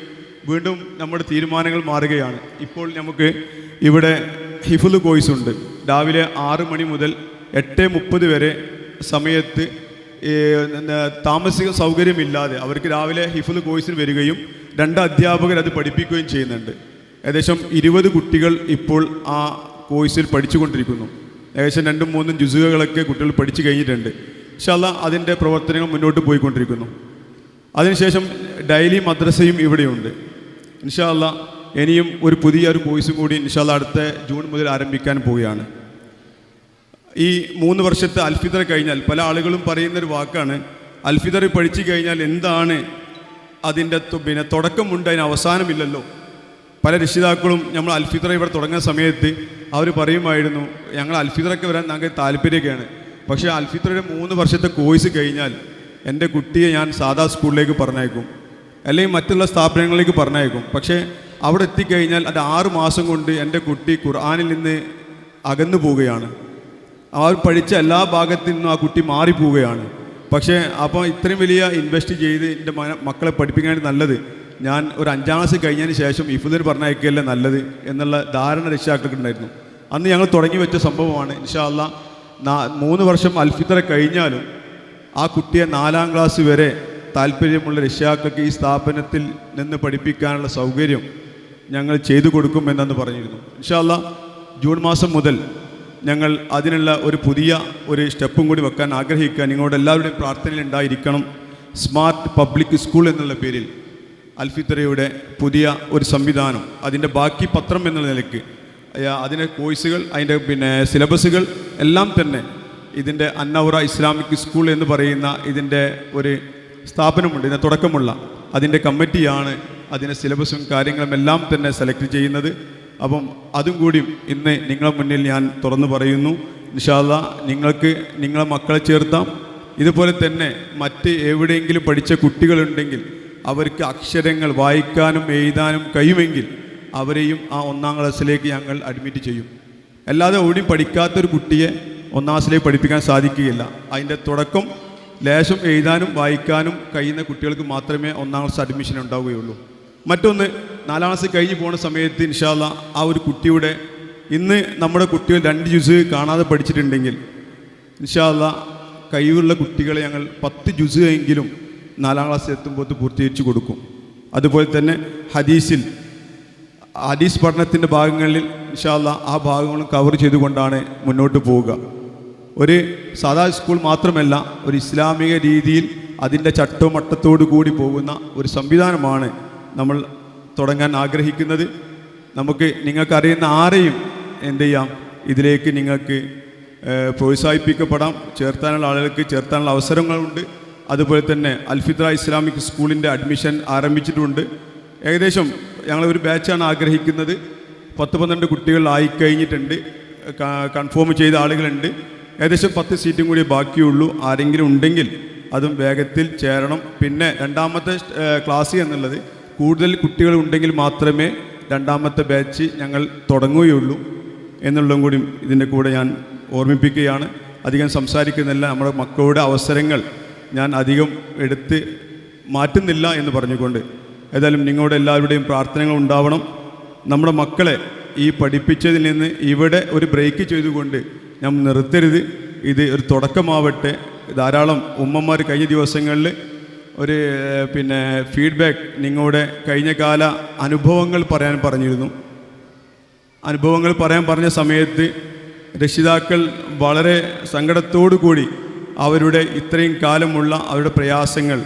വീണ്ടും നമ്മുടെ തീരുമാനങ്ങൾ മാറുകയാണ്. ഇപ്പോൾ നമുക്ക് ഇവിടെ ഹിഫ്ള് കോഴ്സ് ഉണ്ട്. രാവിലെ 6 മണി മുതൽ 8:30 വരെ സമയത്ത് താമസിക സൗകര്യമില്ലാതെ അവർക്ക് രാവിലെ ഹിഫ്ള് കോഴ്സിന് വരികയും 2 അധ്യാപകർ അത് പഠിപ്പിക്കുകയും ചെയ്യുന്നുണ്ട്. ഏകദേശം 20 കുട്ടികൾ ഇപ്പോൾ ആ കോഴ്സിൽ പഠിച്ചുകൊണ്ടിരിക്കുന്നു. ഏകദേശം 2-3 ജുസുകളൊക്കെ കുട്ടികൾ പഠിച്ചു കഴിഞ്ഞിട്ടുണ്ട്. ഇൻഷാ അല്ലാഹ് അതിൻ്റെ പ്രവർത്തനങ്ങൾ മുന്നോട്ട് പോയിക്കൊണ്ടിരിക്കുന്നു. അതിനുശേഷം ഡെയിലി മദ്രസയും ഇവിടെയുണ്ട്. ഇൻഷാ അല്ലാഹ് ഇനിയും ഒരു പുതിയൊരു കോഴ്സും കൂടി ഇൻഷാ അല്ലാഹ് അടുത്ത ജൂൺ മുതൽ ആരംഭിക്കാൻ പോവുകയാണ്. ഈ 3 വർഷത്തെ അൽഫിത്തർ കഴിഞ്ഞാൽ പല ആളുകളും പറയുന്നൊരു വാക്കാണ്, അൽഫിത്തർ പഠിച്ചു കഴിഞ്ഞാൽ എന്താണ് അതിൻ്റെ തുടക്കമുണ്ട്, അതിന് അവസാനമില്ലല്ലോ. പല രക്ഷിതാക്കളും നമ്മൾ അൽഫിത്തർ ഇവിടെ തുടങ്ങുന്ന സമയത്ത് അവർ പറയുമായിരുന്നു, ഞങ്ങൾ അൽഫിത്തറൊക്കെ വരാൻ ഞങ്ങൾക്ക് താല്പര്യമൊക്കെയാണ്, പക്ഷേ അൽഫിത്തറയുടെ 3 വർഷത്തെ കോഴ്സ് കഴിഞ്ഞാൽ എൻ്റെ കുട്ടിയെ ഞാൻ സാധാ സ്കൂളിലേക്ക് പറഞ്ഞയക്കും, അല്ലെങ്കിൽ മറ്റുള്ള സ്ഥാപനങ്ങളിലേക്ക് പറഞ്ഞയക്കും. പക്ഷേ അവിടെ എത്തിക്കഴിഞ്ഞാൽ അത് 6 മാസം കൊണ്ട് എൻ്റെ കുട്ടി ഖുർആനിൽ നിന്ന് അകന്നു പോവുകയാണ്. അവർ പഠിച്ച എല്ലാ ഭാഗത്തു നിന്നും ആ കുട്ടി മാറിപ്പോവുകയാണ്. പക്ഷേ അപ്പോൾ ഇത്രയും വലിയ ഇൻവെസ്റ്റ് ചെയ്ത് എൻ്റെ മക്കളെ പഠിപ്പിക്കാൻ നല്ലത് ഞാൻ ഒരു 5ാം ക്ലാസ് കഴിഞ്ഞതിന് ശേഷം ഹിഫ്ളിന് പറഞ്ഞയക്കുകയല്ലേ നല്ലത് എന്നുള്ള ധാരണ രക്ഷിതാക്കൾക്ക് ഉണ്ടായിരുന്നു. അന്ന് ഞങ്ങൾ തുടങ്ങി വെച്ച സംഭവമാണ്. ഇൻഷാ അല്ലാഹ് 3 വർഷം അൽഫിത്തറ കഴിഞ്ഞാലും ആ കുട്ടിയെ 4ാം ക്ലാസ് വരെ താല്പര്യമുള്ള രക്ഷിതാക്കൾക്ക് ഈ സ്ഥാപനത്തിൽ നിന്ന് പഠിപ്പിക്കാനുള്ള സൗകര്യം ഞങ്ങൾ ചെയ്തു കൊടുക്കുമെന്നു പറഞ്ഞിരുന്നു. ഇൻഷാ അല്ലാഹ് ജൂൺ മാസം മുതൽ ഞങ്ങൾ അതിനുള്ള ഒരു പുതിയ ഒരു സ്റ്റെപ്പും കൂടി വെക്കാൻ ആഗ്രഹിക്കുക. നിങ്ങളുടെ എല്ലാവരുടെയും പ്രാർത്ഥനയിൽ ഉണ്ടായിരിക്കണം. സ്മാർട്ട് പബ്ലിക് സ്കൂൾ എന്നുള്ള പേരിൽ അൽഫിത്തറയുടെ പുതിയ ഒരു സംവിധാനം, അതിൻ്റെ ബാക്കി പത്രം എന്നുള്ള നിലയ്ക്ക് അതിൻ്റെ കോഴ്സുകൾ, അതിൻ്റെ സിലബസുകൾ എല്ലാം തന്നെ ഇതിൻ്റെ അന്നൗറ ഇസ്ലാമിക് സ്കൂൾ എന്ന് പറയുന്ന ഇതിൻ്റെ ഒരു സ്ഥാപനമുണ്ട്, ഇതിൻ്റെ തുടക്കമുള്ള അതിൻ്റെ കമ്മിറ്റിയാണ് അതിൻ്റെ സിലബസും കാര്യങ്ങളും എല്ലാം തന്നെ സെലക്ട് ചെയ്യുന്നത്. അപ്പം അതും കൂടി ഇന്ന് നിങ്ങളുടെ മുന്നിൽ ഞാൻ തുറന്നു പറയുന്നു. ഇൻഷാ അല്ലാഹ് നിങ്ങൾക്ക് നിങ്ങളെ മക്കളെ ചേർത്താം. ഇതുപോലെ തന്നെ മറ്റ് എവിടെയെങ്കിലും പഠിച്ച കുട്ടികളുണ്ടെങ്കിൽ അവർക്ക് അക്ഷരങ്ങൾ വായിക്കാനും എഴുതാനും കഴിയുമെങ്കിൽ അവരെയും ആ 1ാം ക്ലാസ്സിലേക്ക് ഞങ്ങൾ അഡ്മിറ്റ് ചെയ്യും. അല്ലാതെ ഓടിയും പഠിക്കാത്തൊരു കുട്ടിയെ 1ാം ക്ലാസ്സിലേക്ക് പഠിപ്പിക്കാൻ സാധിക്കുകയില്ല. അതിൻ്റെ തുടക്കം ലേശം എഴുതാനും വായിക്കാനും കഴിയുന്ന കുട്ടികൾക്ക് മാത്രമേ 1ാം ക്ലാസ് അഡ്മിഷൻ ഉണ്ടാവുകയുള്ളൂ. മറ്റൊന്ന് 4ാം ക്ലാസ് കഴിഞ്ഞ് പോകുന്ന സമയത്ത് ഇൻഷാ അല്ലാഹ് ആ ഒരു കുട്ടിയുടെ ഇന്ന് നമ്മുടെ കുട്ടികൾ 2 ജുസ് കാണാതെ പഠിച്ചിട്ടുണ്ടെങ്കിൽ ഇൻഷാ അല്ലാഹ് കഴിവുള്ള കുട്ടികളെ ഞങ്ങൾ 10 ജുസ് എങ്കിലും 4ാം ക്ലാസ് എത്തുമ്പോൾ പൂർത്തീകരിച്ച് കൊടുക്കും. അതുപോലെ തന്നെ ഹദീസ് പഠനത്തിൻ്റെ ഭാഗങ്ങളിൽ ഇൻഷാ അല്ലാഹ് ആ ഭാഗങ്ങളും കവർ ചെയ്തുകൊണ്ടാണ് മുന്നോട്ട് പോവുക. ഒരു സാധാ സ്കൂൾ മാത്രമല്ല, ഒരു ഇസ്ലാമിക രീതിയിൽ അതിൻ്റെ ചട്ടവും മട്ടത്തോടു കൂടി പോകുന്ന ഒരു സംവിധാനമാണ് നമ്മൾ തുടങ്ങാൻ ആഗ്രഹിക്കുന്നത്. നമുക്ക് നിങ്ങൾക്കറിയുന്ന ആരെയും എന്ത് ചെയ്യാം, ഇതിലേക്ക് നിങ്ങൾക്ക് പ്രോത്സാഹിപ്പിക്കപ്പെടാം. ചേർത്താനുള്ള ആളുകൾക്ക് ചേർത്താനുള്ള അവസരങ്ങളുണ്ട്. അതുപോലെ തന്നെ അൽഫിത്ര ഇസ്ലാമിക് സ്കൂളിൻ്റെ അഡ്മിഷൻ ആരംഭിച്ചിട്ടുണ്ട്. ഏകദേശം ഞങ്ങളൊരു ബാച്ചാണ് ആഗ്രഹിക്കുന്നത്. 10-12 കുട്ടികൾ ആയിക്കഴിഞ്ഞിട്ടുണ്ട്, കൺഫേം ചെയ്ത ആളുകളുണ്ട്. ഏകദേശം 10 സീറ്റും കൂടി ബാക്കിയുള്ളൂ. ആരെങ്കിലും ഉണ്ടെങ്കിൽ അതും വേഗത്തിൽ ചേരണം. പിന്നെ 2ാമത്തെ ക്ലാസ് എന്നുള്ളത് കൂടുതൽ കുട്ടികൾ ഉണ്ടെങ്കിൽ മാത്രമേ 2ാമത്തെ ബാച്ച് ഞങ്ങൾ തുടങ്ങുകയുള്ളൂ എന്നുള്ളതും കൂടി ഇതിൻ്റെ കൂടെ ഞാൻ ഓർമ്മിപ്പിക്കുകയാണ്. അധികം സംസാരിക്കുന്നില്ല. നമ്മുടെ മക്കളുടെ അവസരങ്ങൾ ഞാൻ അധികം എടുത്ത് മാറ്റുന്നില്ല എന്ന് പറഞ്ഞുകൊണ്ട്, ഏതായാലും നിങ്ങളുടെ എല്ലാവരുടെയും പ്രാർത്ഥനകൾ ഉണ്ടാവണം. നമ്മുടെ മക്കളെ ഈ പഠിപ്പിച്ചതിൽ നിന്ന് ഇവിടെ ഒരു ബ്രേക്ക് ചെയ്തുകൊണ്ട് ഞാൻ നിർത്തരുത്. ഇത് ഒരു തുടക്കമാവട്ടെ. ധാരാളം ഉമ്മമാർ കഴിഞ്ഞ ദിവസങ്ങളിൽ ഒരു പിന്നെ ഫീഡ്ബാക്ക്, നിങ്ങളുടെ കഴിഞ്ഞ കാല അനുഭവങ്ങൾ പറയാൻ പറഞ്ഞിരുന്നു. അനുഭവങ്ങൾ പറയാൻ പറഞ്ഞ സമയത്ത് രക്ഷിതാക്കൾ വളരെ സങ്കടത്തോടു കൂടി അവരുടെ ഇത്രയും കാലമുള്ള അവരുടെ പ്രയാസങ്ങൾ,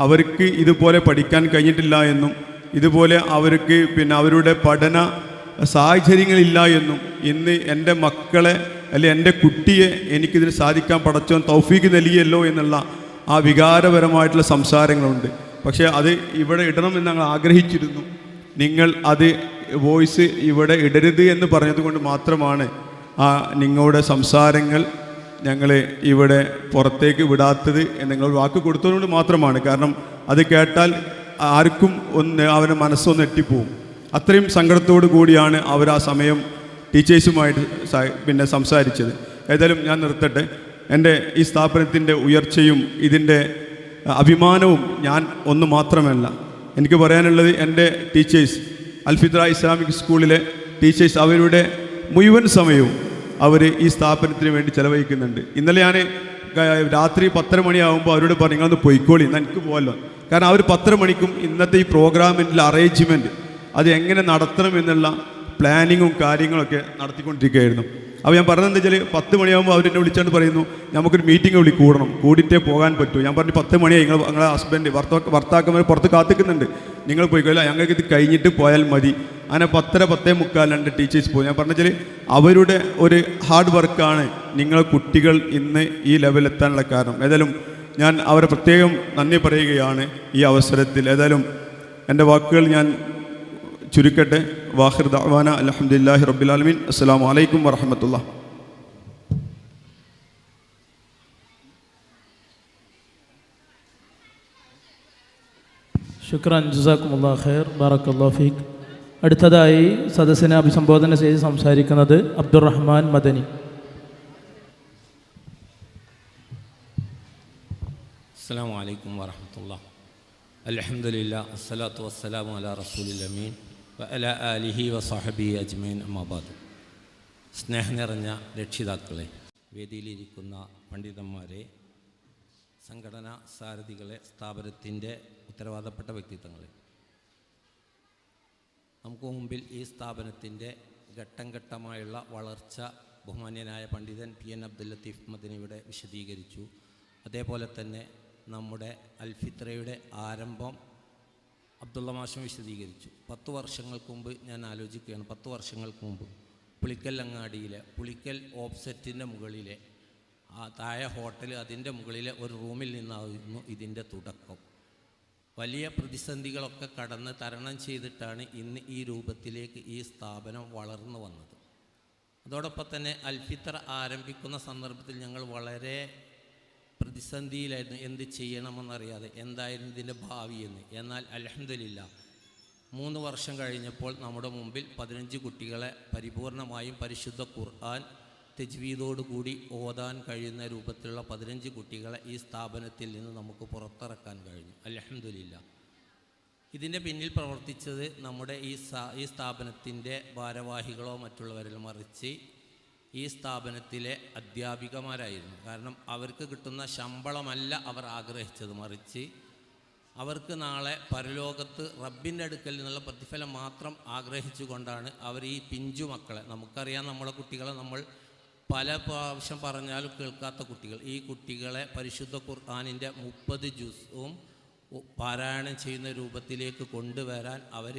അവർക്ക് ഇതുപോലെ പഠിക്കാൻ കഴിഞ്ഞിട്ടില്ല എന്നും ഇതുപോലെ അവർക്ക് പിന്നെ അവരുടെ പഠന സാഹചര്യങ്ങളില്ല എന്നും ഇന്ന് എൻ്റെ മക്കളെ അല്ലെങ്കിൽ എൻ്റെ കുട്ടിയെ എനിക്കിതിന് സാധിക്കാൻ പടച്ചോൻ തൗഫീക്ക് നൽകിയല്ലോ എന്നുള്ള ആ വികാരപരമായിട്ടുള്ള സംസാരങ്ങളുണ്ട്. പക്ഷേ അത് ഇവിടെ ഇടണമെന്ന് ഞങ്ങൾ ആഗ്രഹിച്ചിരുന്നു. നിങ്ങൾ അത് വോയിസ് ഇവിടെ ഇടരുത് എന്ന് പറഞ്ഞതുകൊണ്ട് മാത്രമാണ് ആ നിങ്ങളുടെ സംസാരങ്ങൾ ഞങ്ങൾ ഇവിടെ പുറത്തേക്ക് വിടാത്തത്. നിങ്ങൾ വാക്ക് കൊടുത്തതുകൊണ്ട് മാത്രമാണ്. കാരണം അത് കേട്ടാൽ ആർക്കും അവൻ്റെ മനസ്സൊന്ന് എട്ടിപ്പോവും. അത്രയും സങ്കടത്തോടു കൂടിയാണ് അവർ ആ സമയം ടീച്ചേഴ്സുമായിട്ട് പിന്നെ സംസാരിച്ചത്. ഏതായാലും ഞാൻ നിർത്തട്ടെ. എൻ്റെ ഈ സ്ഥാപനത്തിൻ്റെ ഉയർച്ചയും ഇതിൻ്റെ അഭിമാനവും ഞാൻ ഒന്ന് മാത്രമല്ല. എനിക്ക് പറയാനുള്ളത് എൻ്റെ ടീച്ചേഴ്സ്, അൽഫിത്ര ഇസ്ലാമിക് സ്കൂളിലെ ടീച്ചേഴ്സ്, അവരുടെ മുഴുവൻ സമയവും അവർ ഈ സ്ഥാപനത്തിന് വേണ്ടി ചിലവഴിക്കുന്നുണ്ട്. ഇന്നലെ ഞാൻ രാത്രി 10:30 മണിയാകുമ്പോൾ അവരോട് പറഞ്ഞു, നിങ്ങളൊന്ന് പൊയ്ക്കോളി, എന്നാൽ എനിക്ക് പോകല്ലോ. കാരണം അവർ 10:30 മണിക്കും ഇന്നത്തെ ഈ പ്രോഗ്രാമിൻ്റെ അറേഞ്ച്മെൻറ്റ് അത് എങ്ങനെ നടത്തണം എന്നുള്ള പ്ലാനിങ്ങും കാര്യങ്ങളൊക്കെ നടത്തിക്കൊണ്ടിരിക്കുകയായിരുന്നു. അപ്പോൾ ഞാൻ പറഞ്ഞതെന്ന് വെച്ചാൽ 10 മണിയാകുമ്പോൾ അവരെന്നെ വിളിച്ചുകൊണ്ട് പറയുന്നു, നമുക്കൊരു മീറ്റിംഗ് കൂടണം, കൂടിയിട്ടേ പോകാൻ പറ്റൂ. ഞാൻ പറഞ്ഞു 10 മണിയായി, നിങ്ങളെ ഹസ്ബൻഡ് ഭർത്താക്കന്മാർ പുറത്ത് കാത്തിക്കുന്നുണ്ട്, നിങ്ങൾ പോയിക്കോല്ല, ഞങ്ങൾക്ക് ഇത് കഴിഞ്ഞിട്ട് പോയാൽ മതി. അങ്ങനെ 10:30, 10:45 രണ്ട് ടീച്ചേഴ്സ് പോയി. ഞാൻ പറഞ്ഞാൽ അവരുടെ ഒരു ഹാർഡ് വർക്കാണ് നിങ്ങളെ കുട്ടികൾ ഇന്ന് ഈ ലെവലെത്താനുള്ള കാരണം. ഏതായാലും ഞാൻ അവരെ പ്രത്യേകം നന്ദി പറയുകയാണ് ഈ അവസരത്തിൽ. ഏതായാലും എൻ്റെ വാക്കുകൾ ഞാൻ ചുരുക്കട്ടെ. വാഹിർ ദഅ്വാന അൽഹംദുലില്ലാഹി റബ്ബിൽ ആലമീൻ. അസ്സലാമു അലൈക്കും വറഹ്മത്തുള്ളാഹി. ശുക്രാൻ, ജസാക്കുമുല്ലാഹ് ഖൈർ, ബാറക്കല്ലാഹു ഫീക്. അടുത്തതായി സദസ്സിനെ അഭിസംബോധന ചെയ്ത് സംസാരിക്കുന്നത് അബ്ദുറഹ്മാൻ മദനി. അസ്സലാമു അലൈക്കും വറഹ്മത്തുള്ളാഹി. അൽഹംദുലില്ലാ അസ്സലാത്തു വസ്സലാമു അലാ റസൂലിൽ അമീൻ വ അലാ ആലിഹി വസഹബിഹി അജ്മഈൻ. അമ്മാ ബഅദ്. സ്നേഹം നിറഞ്ഞ രക്ഷിതാക്കളെ, വേദിയിലിരിക്കുന്ന പണ്ഡിതന്മാരെ, സംഘടനാ സാരഥികളെ, സ്ഥാപനത്തിൻ്റെ ഉത്തരവാദപ്പെട്ട വ്യക്തിത്വങ്ങളെ, നമുക്ക് മുമ്പിൽ ഈ സ്ഥാപനത്തിൻ്റെ ഘട്ടം ഘട്ടമായുള്ള വളർച്ച ബഹുമാന്യനായ പണ്ഡിതൻ PN അബ്ദുൽ ലത്തീഫ് മദനിയുടെ വിശദീകരിച്ചു. അതേപോലെ തന്നെ നമ്മുടെ അൽഫിത്രയുടെ ആരംഭം അബ്ദുള്ള മാഷും വിശദീകരിച്ചു. 10 വർഷങ്ങൾക്ക് മുമ്പ് ഞാൻ ആലോചിക്കുകയാണ്, 10 വർഷങ്ങൾക്ക് മുമ്പ് പുളിക്കൽ അങ്ങാടിയിലെ പുളിക്കൽ ഓപ്സെറ്റിൻ്റെ മുകളിലെ താഴെ ഹോട്ടൽ, അതിൻ്റെ മുകളിലെ ഒരു റൂമിൽ നിന്നായിരുന്നു ഇതിൻ്റെ തുടക്കം. വലിയ പ്രതിസന്ധികളൊക്കെ കടന്ന് തരണം ചെയ്തിട്ടാണ് ഇന്ന് ഈ രൂപത്തിലേക്ക് ഈ സ്ഥാപനം വളർന്നു വന്നത്. അതോടൊപ്പം തന്നെ അൽഫിത്ര ആരംഭിക്കുന്ന സന്ദർഭത്തിൽ ഞങ്ങൾ വളരെ പ്രതിസന്ധിയിലായിരുന്നു, എന്ത് ചെയ്യണമെന്നറിയാതെ, എന്തായിരുന്നു ഇതിൻ്റെ ഭാവി എന്ന്. എന്നാൽ അൽഹംദുലില്ലാഹ് 3 വർഷം കഴിഞ്ഞപ്പോൾ നമ്മുടെ മുമ്പിൽ 15 കുട്ടികളെ പരിപൂർണമായും പരിശുദ്ധ ഖുർആൻ തജ്വീദോടുകൂടി ഓതാൻ കഴിയുന്ന രൂപത്തിലുള്ള 15 കുട്ടികളെ ഈ സ്ഥാപനത്തിൽ നിന്ന് നമുക്ക് പുറത്തിറക്കാൻ കഴിഞ്ഞു. അൽഹംദുലില്ലാഹ്. ഇതിൻ്റെ പിന്നിൽ പ്രവർത്തിച്ചത് നമ്മുടെ ഈ സ്ഥാപനത്തിൻ്റെ ഭാരവാഹികളോ മറ്റുള്ളവരിൽ മറിച്ച് ഈ സ്ഥാപനത്തിലെ അധ്യാപികമാരായിരുന്നു. കാരണം അവർക്ക് കിട്ടുന്ന ശമ്പളമല്ല അവർ ആഗ്രഹിച്ചത്, മറിച്ച് അവർക്ക് നാളെ പരലോകത്ത് റബ്ബിൻ്റെ അടുക്കൽ നിന്നുള്ള പ്രതിഫലം മാത്രം ആഗ്രഹിച്ചുകൊണ്ടാണ് അവർ ഈ പിഞ്ചു മക്കളെ, നമുക്കറിയാം നമ്മളെ കുട്ടികളെ നമ്മൾ പല പ്രാവശ്യം പറഞ്ഞാലും കേൾക്കാത്ത കുട്ടികൾ, ഈ കുട്ടികളെ പരിശുദ്ധ ഖുർആനിൻ്റെ 30 ജുസും പാരായണം ചെയ്യുന്ന രൂപത്തിലേക്ക് കൊണ്ടുവരാൻ അവർ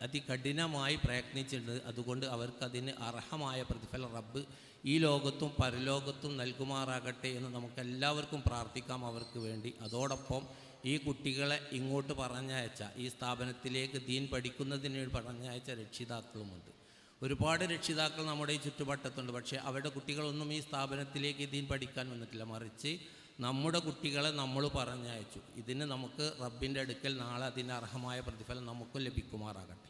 അതികഠിനമായി പ്രയത്നിച്ചിട്ടുണ്ട്. അതുകൊണ്ട് അവർക്കതിന് അർഹമായ പ്രതിഫലം റബ്ബ് ഈ ലോകത്തും പരലോകത്തും നൽകുമാറാകട്ടെ എന്ന് നമുക്കെല്ലാവർക്കും പ്രാർത്ഥിക്കാം അവർക്ക് വേണ്ടി. അതോടൊപ്പം ഈ കുട്ടികളെ ഇങ്ങോട്ട് പറഞ്ഞയച്ച, ഈ സ്ഥാപനത്തിലേക്ക് ദീൻ പഠിക്കുന്നതിന് പറഞ്ഞയച്ച രക്ഷിതാക്കളുമുണ്ട്. ഒരുപാട് രക്ഷിതാക്കൾ നമ്മുടെ ഈ ചുറ്റുവട്ടത്തുണ്ട്. പക്ഷേ അവരുടെ കുട്ടികളൊന്നും ഈ സ്ഥാപനത്തിലേക്ക് ദീൻ പഠിക്കാൻ വന്നിട്ടില്ല, മറിച്ച് നമ്മുടെ കുട്ടികളെ നമ്മൾ പറഞ്ഞയച്ചു. ഇതിന് നമുക്ക് റബ്ബിൻ്റെ അടുക്കൽ നാളെ അതിന് അർഹമായ പ്രതിഫലം നമുക്കും ലഭിക്കുമാറാകട്ടെ.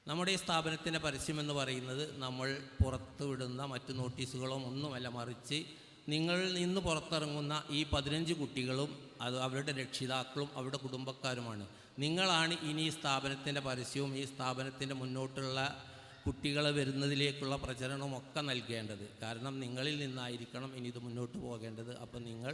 നമ്മുടെ ഈ സ്ഥാപനത്തിൻ്റെ പരസ്യമെന്ന് പറയുന്നത് നമ്മൾ പുറത്തു വിടുന്ന മറ്റു നോട്ടീസുകളോ ഒന്നുമല്ല, മറിച്ച് നിങ്ങളിൽ നിന്ന് പുറത്തിറങ്ങുന്ന ഈ 15 കുട്ടികളും അവരുടെ രക്ഷിതാക്കളും അവരുടെ കുടുംബക്കാരുമാണ്. നിങ്ങളാണ് ഇനി ഈ സ്ഥാപനത്തിൻ്റെ പരസ്യവും ഈ സ്ഥാപനത്തിൻ്റെ മുന്നോട്ടുള്ള കുട്ടികളെ വരുന്നതിലേക്കുള്ള പ്രചരണവും ഒക്കെ നൽകേണ്ടത്. കാരണം നിങ്ങളിൽ നിന്നായിരിക്കണം ഇനി ഇത് മുന്നോട്ട് പോകേണ്ടത്. അപ്പം നിങ്ങൾ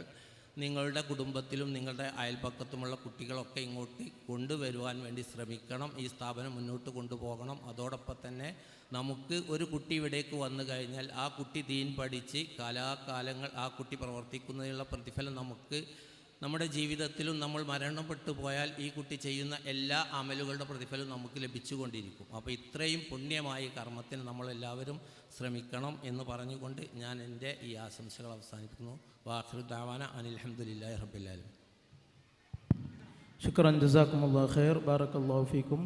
നിങ്ങളുടെ കുടുംബത്തിലും നിങ്ങളുടെ അയൽപക്കത്തുമുള്ള കുട്ടികളൊക്കെ ഇങ്ങോട്ട് കൊണ്ടുവരുവാൻ വേണ്ടി ശ്രമിക്കണം. ഈ സ്ഥാപനം മുന്നോട്ട് കൊണ്ടുപോകണം. അതോടൊപ്പം തന്നെ നമുക്ക് ഒരു കുട്ടി ഇവിടേക്ക് വന്നു കഴിഞ്ഞാൽ ആ കുട്ടി ദീൻ പഠിച്ച് കാലാകാലങ്ങൾ ആ കുട്ടി പ്രവർത്തിക്കുന്നതിനുള്ള പ്രതിഫലം നമുക്ക് നമ്മുടെ ജീവിതത്തിലും നമ്മൾ മരണപ്പെട്ടു പോയാൽ ഈ കുട്ടി ചെയ്യുന്ന എല്ലാ അമലുകളുടെ പ്രതിഫലം നമുക്ക് ലഭിച്ചുകൊണ്ടിരിക്കും. അപ്പോൾ ഇത്രയും പുണ്യമായ കർമ്മത്തിന് നമ്മളെല്ലാവരും ശ്രമിക്കണം എന്ന് പറഞ്ഞുകൊണ്ട് ഞാൻ എൻ്റെ ഈ ആശംസകൾ അവസാനിപ്പിക്കുന്നു. വാഖിറു ദഅവാന അനിൽ ഹംദുലില്ലാഹി റബ്ബിൽ ആലമീൻ. ശുക്രൻ, ജസാക്കുമുല്ലാഹു ഖൈർ, ബാറക്കല്ലാഹു ഫീക്കും.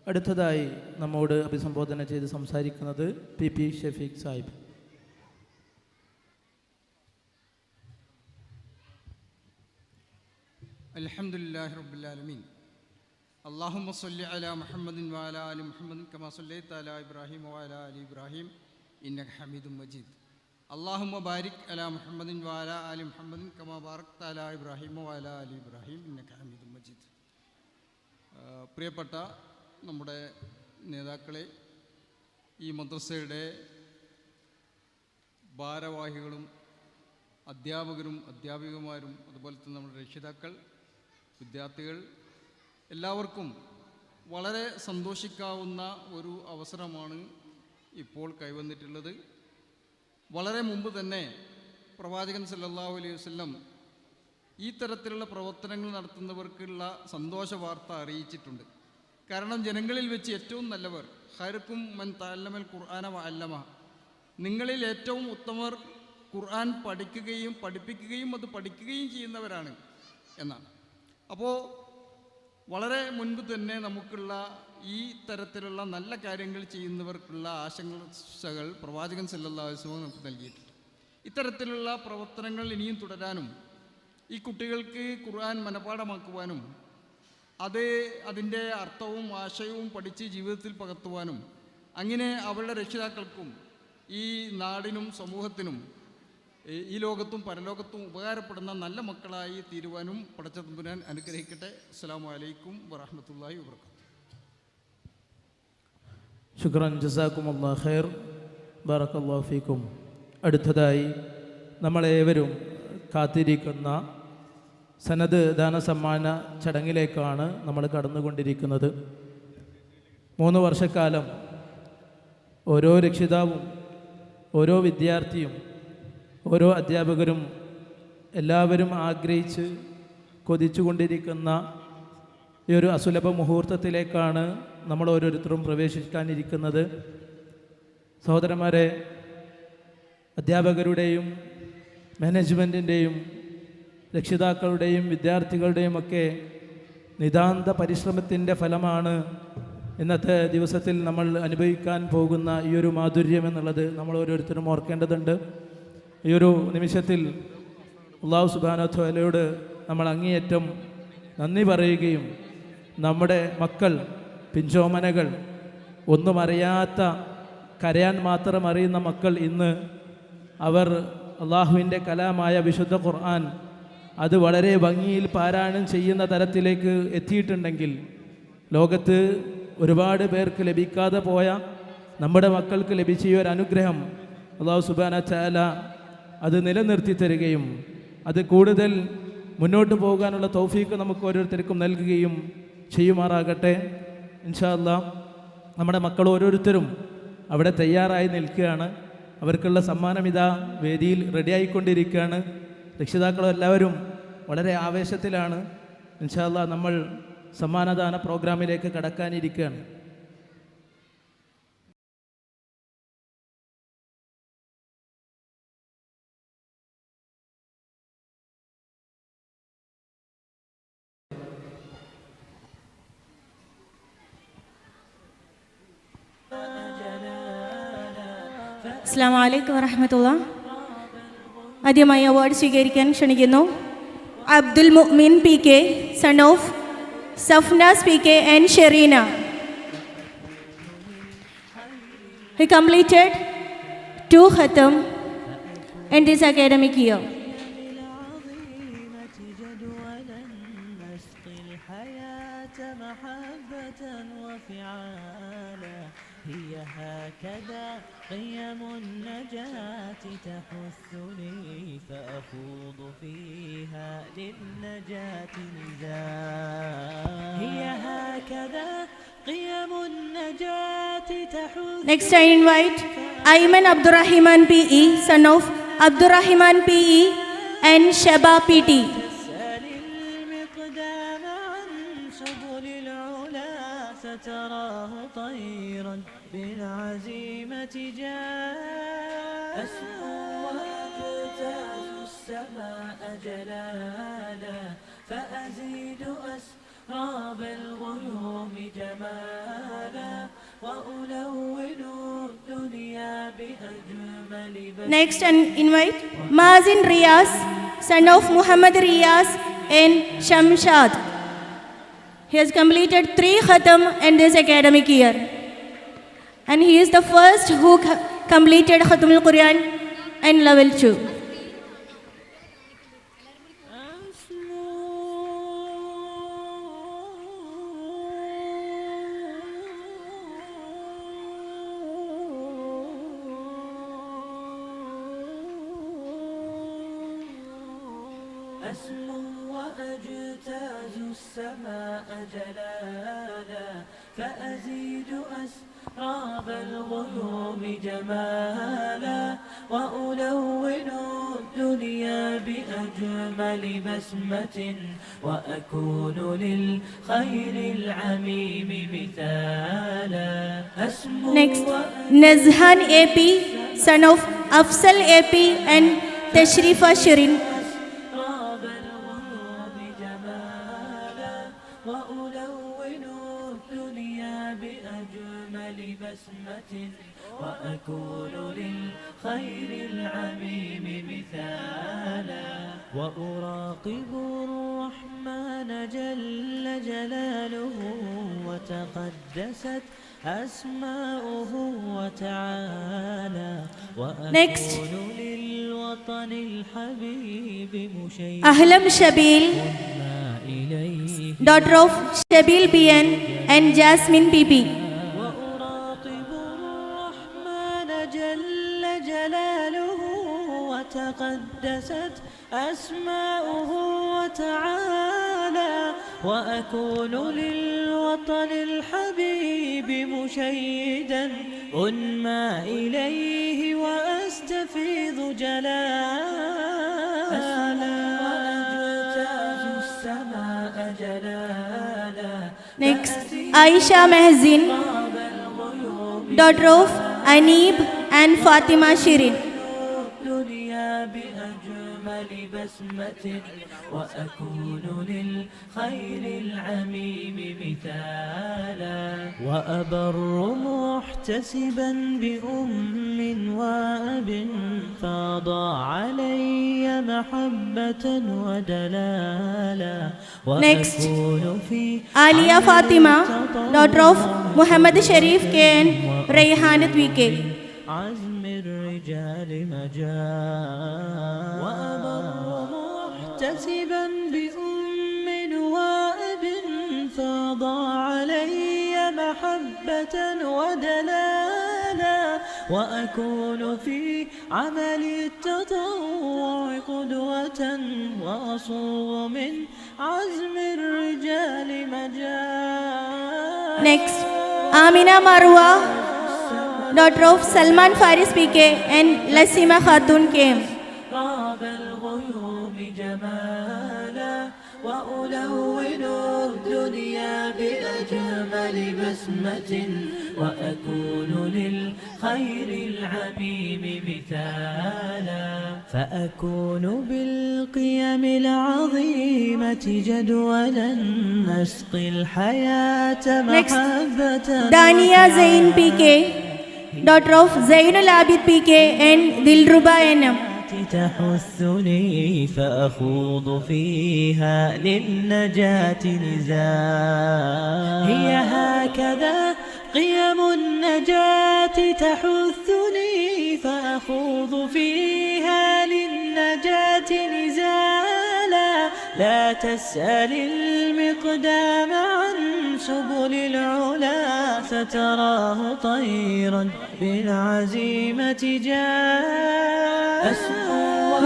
അടുത്തതായി നമ്മോട് അഭിസംബോധന ചെയ്ത് സംസാരിക്കുന്നത് പി ഷഫീഖ് സാഹിബ്. അൽഹംദുലില്ലാഹി റബ്ബിൽ ആലമീൻ. അല്ലാഹുമ്മ സ്വല്ലി അലാ മുഹമ്മദിൻ വഅലാ ആലി മുഹമ്മദിൻ കമാ സ്വല്ലൈത അലാ ഇബ്രാഹിം വഅലാ ആലി ഇബ്രാഹിം ഇന്നക ഹമീദും മജീദ്. അല്ലാഹുമ്മ ബാരിക് അലാ മുഹമ്മദിൻ വഅലാ ആലി മുഹമ്മദിൻ കമാ ബാറക്ത അലാ ഇബ്രാഹിം വഅലാ ആലി ഇബ്രാഹിം ഇന്നക ഹമീദും മജീദ്. പ്രിയപ്പെട്ട നമ്മുടെ നേതാക്കളെ, ഈ മദ്രസയുടെ ഭാരവാഹികളും അധ്യാപകരും അധ്യാപികമാരും അതുപോലെ തന്നെ നമ്മുടെ രക്ഷിതാക്കൾ, വിദ്യാർത്ഥികൾ, എല്ലാവർക്കും വളരെ സന്തോഷിക്കാവുന്ന ഒരു അവസരമാണ് ഇപ്പോൾ കൈവന്നിട്ടുള്ളത്. വളരെ മുമ്പ് തന്നെ പ്രവാചകൻ സല്ലല്ലാഹു അലൈഹി വസല്ലം ഈ തരത്തിലുള്ള പ്രവർത്തനങ്ങൾ നടത്തുന്നവർക്കുള്ള സന്തോഷ വാർത്ത അറിയിച്ചിട്ടുണ്ട്. കാരണം ജനങ്ങളിൽ വെച്ച് ഏറ്റവും നല്ലവർ ഖൈറുക്കും മൻ തഅല്ലമൽ ഖുർആന വഅല്ലമ, നിങ്ങളിൽ ഏറ്റവും ഉത്തമർ ഖുർആൻ പഠിക്കുകയും പഠിപ്പിക്കുകയും അത് പഠിക്കുകയും ചെയ്യുന്നവരാണ് എന്നാണ്. അപ്പോൾ വളരെ മുൻപ് തന്നെ നമുക്കുള്ള ഈ തരത്തിലുള്ള നല്ല കാര്യങ്ങൾ ചെയ്യുന്നവർക്കുള്ള ആശംസകൾ പ്രവാചകൻ സല്ലല്ലാഹു അലൈഹി വസല്ലം നമുക്ക് നൽകിയിട്ടുണ്ട്. ഇത്തരത്തിലുള്ള പ്രവർത്തനങ്ങൾ ഇനിയും തുടരാനും ഈ കുട്ടികൾക്ക് ഖുർആൻ മനഃപാഠമാക്കുവാനും അതിൻ്റെ അർത്ഥവും ആശയവും പഠിച്ച് ജീവിതത്തിൽ പകർത്തുവാനും അങ്ങനെ അവരുടെ രക്ഷിതാക്കൾക്കും ഈ നാടിനും സമൂഹത്തിനും ഈ ലോകത്തും പരലോകത്തും ഉപകാരപ്പെടുന്ന നല്ല മക്കളായി തീരുവാനും പടച്ച തമ്പുരാൻ അനുഗ്രഹിക്കട്ടെ. അസ്സലാമു അലൈക്കും വറഹ്മത്തുള്ളാഹി വബറകാതുഹു. ശുക്രൻ, ജസാക്കുമുല്ലാഹു ഖൈർ, ബാറക്കല്ലാഹു ഫീക്കും. അടുത്തതായി നമ്മളേവരും കാത്തിരിക്കുന്ന സനദ് ദാന സമ്മാന ചടങ്ങിലേക്കാണ് നമ്മൾ കടന്നുകൊണ്ടിരിക്കുന്നത്. 3 വർഷക്കാലം ഓരോ രക്ഷിതാവും ഓരോ വിദ്യാർത്ഥിയും ഓരോ അധ്യാപകരും എല്ലാവരും ആഗ്രഹിച്ച് കൊതിച്ചുകൊണ്ടിരിക്കുന്ന ഈ ഒരു അസുലഭ മുഹൂർത്തത്തിലേക്കാണ് നമ്മൾ ഓരോരുത്തരും പ്രവേശിക്കാനിരിക്കുന്നത്. സഹോദരന്മാരെ, അധ്യാപകരുടെയും മാനേജ്മെൻറ്റിൻ്റെയും രക്ഷിതാക്കളുടെയും വിദ്യാർത്ഥികളുടെയും ഒക്കെ നിതാന്ത പരിശ്രമത്തിൻ്റെ ഫലമാണ് ഇന്നത്തെ ദിവസത്തിൽ നമ്മൾ അനുഭവിക്കാൻ പോകുന്ന ഈ ഒരു മാധുര്യം എന്നുള്ളത് നമ്മൾ ഓരോരുത്തരും ഓർക്കേണ്ടതുണ്ട്. ഈ ഒരു നിമിഷത്തിൽ അല്ലാഹു സുബ്ഹാനഹു വ തആലയോട് നമ്മൾ അങ്ങേയറ്റം നന്ദി പറയുകയും നമ്മുടെ മക്കൾ, പിഞ്ചോമനകൾ, ഒന്നും അറിയാത്ത കരയാൻ മാത്രം അറിയുന്ന മക്കൾ ഇന്ന് അവർ അള്ളാഹുവിൻ്റെ കലാമായ വിശുദ്ധ ഖുർആൻ അത് വളരെ ഭംഗിയിൽ പാരായണം ചെയ്യുന്ന തരത്തിലേക്ക് എത്തിയിട്ടുണ്ടെങ്കിൽ ലോകത്ത് ഒരുപാട് പേർക്ക് ലഭിക്കാതെ പോയ നമ്മുടെ മക്കൾക്ക് ലഭിച്ച ഈ ഒരു അനുഗ്രഹം അല്ലാഹു സുബ്ഹാനഹു വ തആല അത് നിലനിർത്തി തരികയും അത് കൂടുതൽ മുന്നോട്ട് പോകാനുള്ള തൗഫീക്ക് നമുക്ക് ഓരോരുത്തർക്കും നൽകുകയും ചെയ്യുമാറാകട്ടെ. ഇൻഷാ അല്ലാഹ് നമ്മുടെ മക്കൾ ഓരോരുത്തരും അവിടെ തയ്യാറായി നിൽക്കുകയാണ്. അവർക്കുള്ള സമ്മാനം ഇതാ വേദിയിൽ റെഡിയായിക്കൊണ്ടിരിക്കുകയാണ്. രക്ഷിതാക്കളെല്ലാവരും വളരെ ആവേശത്തിലാണ്. ഇൻഷാ അല്ലാഹ് നമ്മൾ സമ്മാനദാന പ്രോഗ്രാമിലേക്ക് കടക്കാനിരിക്കുകയാണ്. അസ്സലാമു അലൈക്കും വറഹ്മത്തുള്ളാഹി. ആദ്യമായി അവാർഡ് സ്വീകരിക്കാൻ ക്ഷണിക്കുന്നു അബ്ദുൽ മുഅ്മിൻ P K, son of Safnas P K and Sherina. He completed 2 khatam in this academic year. الحياة محبة وفعالا هي هكذا قيم النجاة تحثني فأخوض فيها للنجاة نزالا هي هكذا قيم النجاة تحثني. Next I invite Ayman Abdurrahman PE, son of Abdurrahman PE and Shaba PT. ستراه طيرا بالعزيمة جاء أسمو وأجتاز السماء جلالا فأزيد أسراب الغيوم جمالا وألون الدنيا بأجمل Next I invite Mazin Riyaz, son of Muhammad Riyaz and Shamshad. He has completed 3 Khatam in this academic year. And he is the first who completed Khatam al-Quran in level 2. أسمو وأجتاز السماء جلالا فأزيد أسراب الغيوم جمالا وألون الدنيا بأجمل بسمة وأكون للخير العميم مثالا أسمو. Next, Nazhan AP, son of Afsal AP and Tashrifa Shirin. وأكون للخير العميم مثالا وأراقب الرحمن جل جلاله وتقدست أسماؤه وتعالى وأكون للوطن الحبيب مشيدا Ahlam Shabil, daughter of Shabil BN and Jasmine PP. تقدست أسماؤه وتعالى وأكون للوطن الحبيب مشيدا أنمى إليه وأستفيض جلالا وأجتاز السماء جلالا. Next, Aisha Mahzin, daughter of Anib and Fatima Shirin. بأجمل بسمة وأكون للخير العميم مثالا وأبر محتسبا بأم وأب فاض علي محبة ودلالا Next, وأكون في Alia Fatima, daughter of Muhammad Sharif K and Rayhanat VK. عزم الرجال مجال وأبر محتسبا بأم وأب فاض علي محبة ودلالا وأكون في عمل التطوع قدوة وأصوغ من عزم الرجال مجال. Next, Amina Marwa, daughter of Salman Faris PK and Lasima Khatun KM. راب الغيوم جمالا وألون الدنيا بأجمل بسمة وأكون للخير العميم مثالا فأكون بالقيم العظيمة جدولا نسقي الحياة محبة. Dania Zain PK, daughter of Zainul Abid PK and Dilruba NM. تحثني فأخوض فيها للنجاة نزالا هي هكذا قيم النجاة تحثني فأخوض فيها للنجاة نزالا لا تسأل المقدام عن سبل العلا ستراه طيرا بالعزيمة جاء.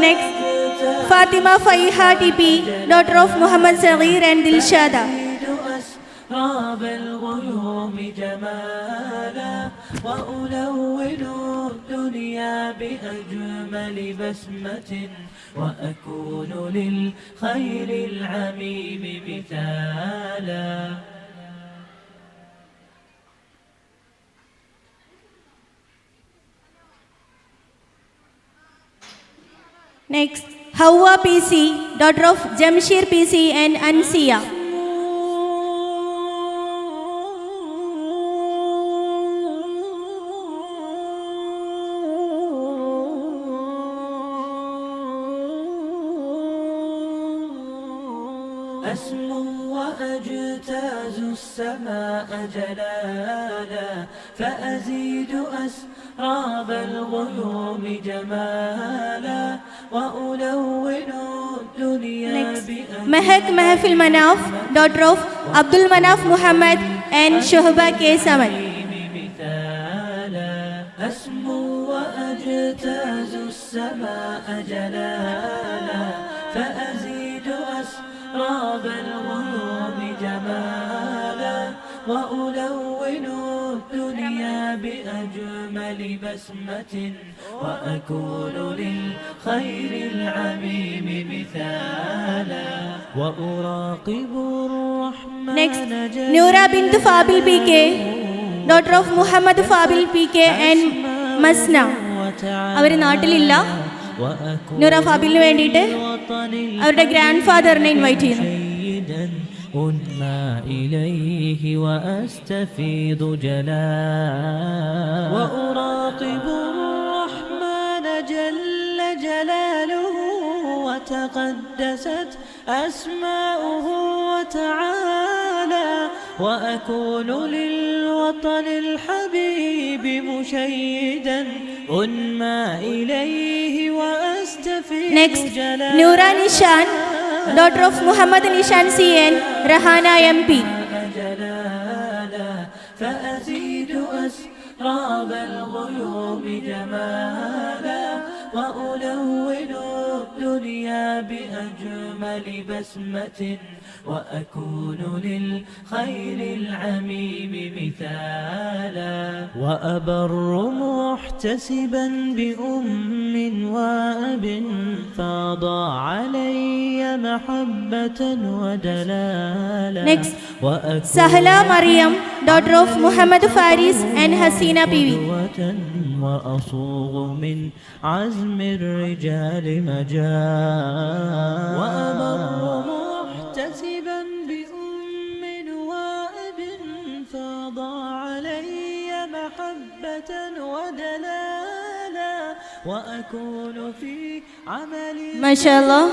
Next, Fatima Faiha TP, daughter of Muhammad Saghir and Dilshada. راب الغيوم جمالا وألون الدنيا بأجمل بسمة وأكون للخير العميم مثالا. Next, Hawa PC, daughter of Jamshir PC and Ansiya. أسمو وأجتاز السماء جلالا فأزيد أسراب الغيوم جمالا وألون الدنيا بأجمل. Mehak Mahfil Manaf, daughter of Abdul Manaf Muhammad and Shohba K. Samad. أسمو وأجتاز السماء جلالا فأزيد أسراب الغيوم جمالا وألون الدنيا بأجمل بسمة وأكون للخير العميم مثالا وأراقب الرحمن. Next, Noura bint Fabil PK, daughter of Muhammad Fabil PK and Masna. അവർ നാട്ടിലില്ല. നൂറ ഫാബിലിന് വേണ്ടിയിട്ട് അവരുടെ grand ഫാദറിനെ invite ചെയ്യുന്നു. أنمى إليه وأستفيض جلالا وأراقب الرحمن جل جلاله وتقدست أسماؤه وتعالى وأكون للوطن الحبيب مشيدا أنمى إليه وأستفيض Next, جلالا. Noura Nishan, daughter of Muhammad Nishan C and Rahana MP. فأزيد أسراب الغيوم جمالا وألون الدنيا بأجمل بسمة وأكون للخير العميم مثالا وأبر محتسبا بأم وأب فاض علي محبة ودلالا. Next, Sahla Mariam, daughter of Muhammad Faris and Hasina PV. وأصوغ من عزم الرجال مجال وأبر محتسبا بأم وأب فاض علي محبة ودلالا وأكون في عملي. ما شاء الله.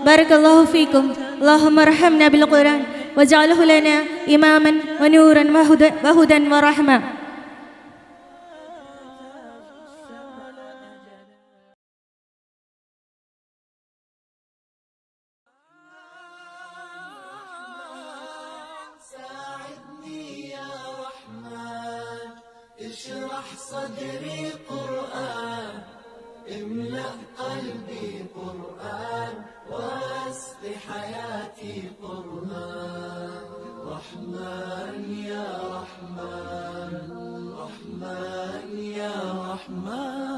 بارك الله فيكم. اللهم ارحمنا بالقرآن واجعله لنا إماما ونورا وهدى ورحمة. اشرح صدري قرآن املأ قلبي قرآن واسق حياتي قرآن رحمن يا رحمن رحمن يا رحمن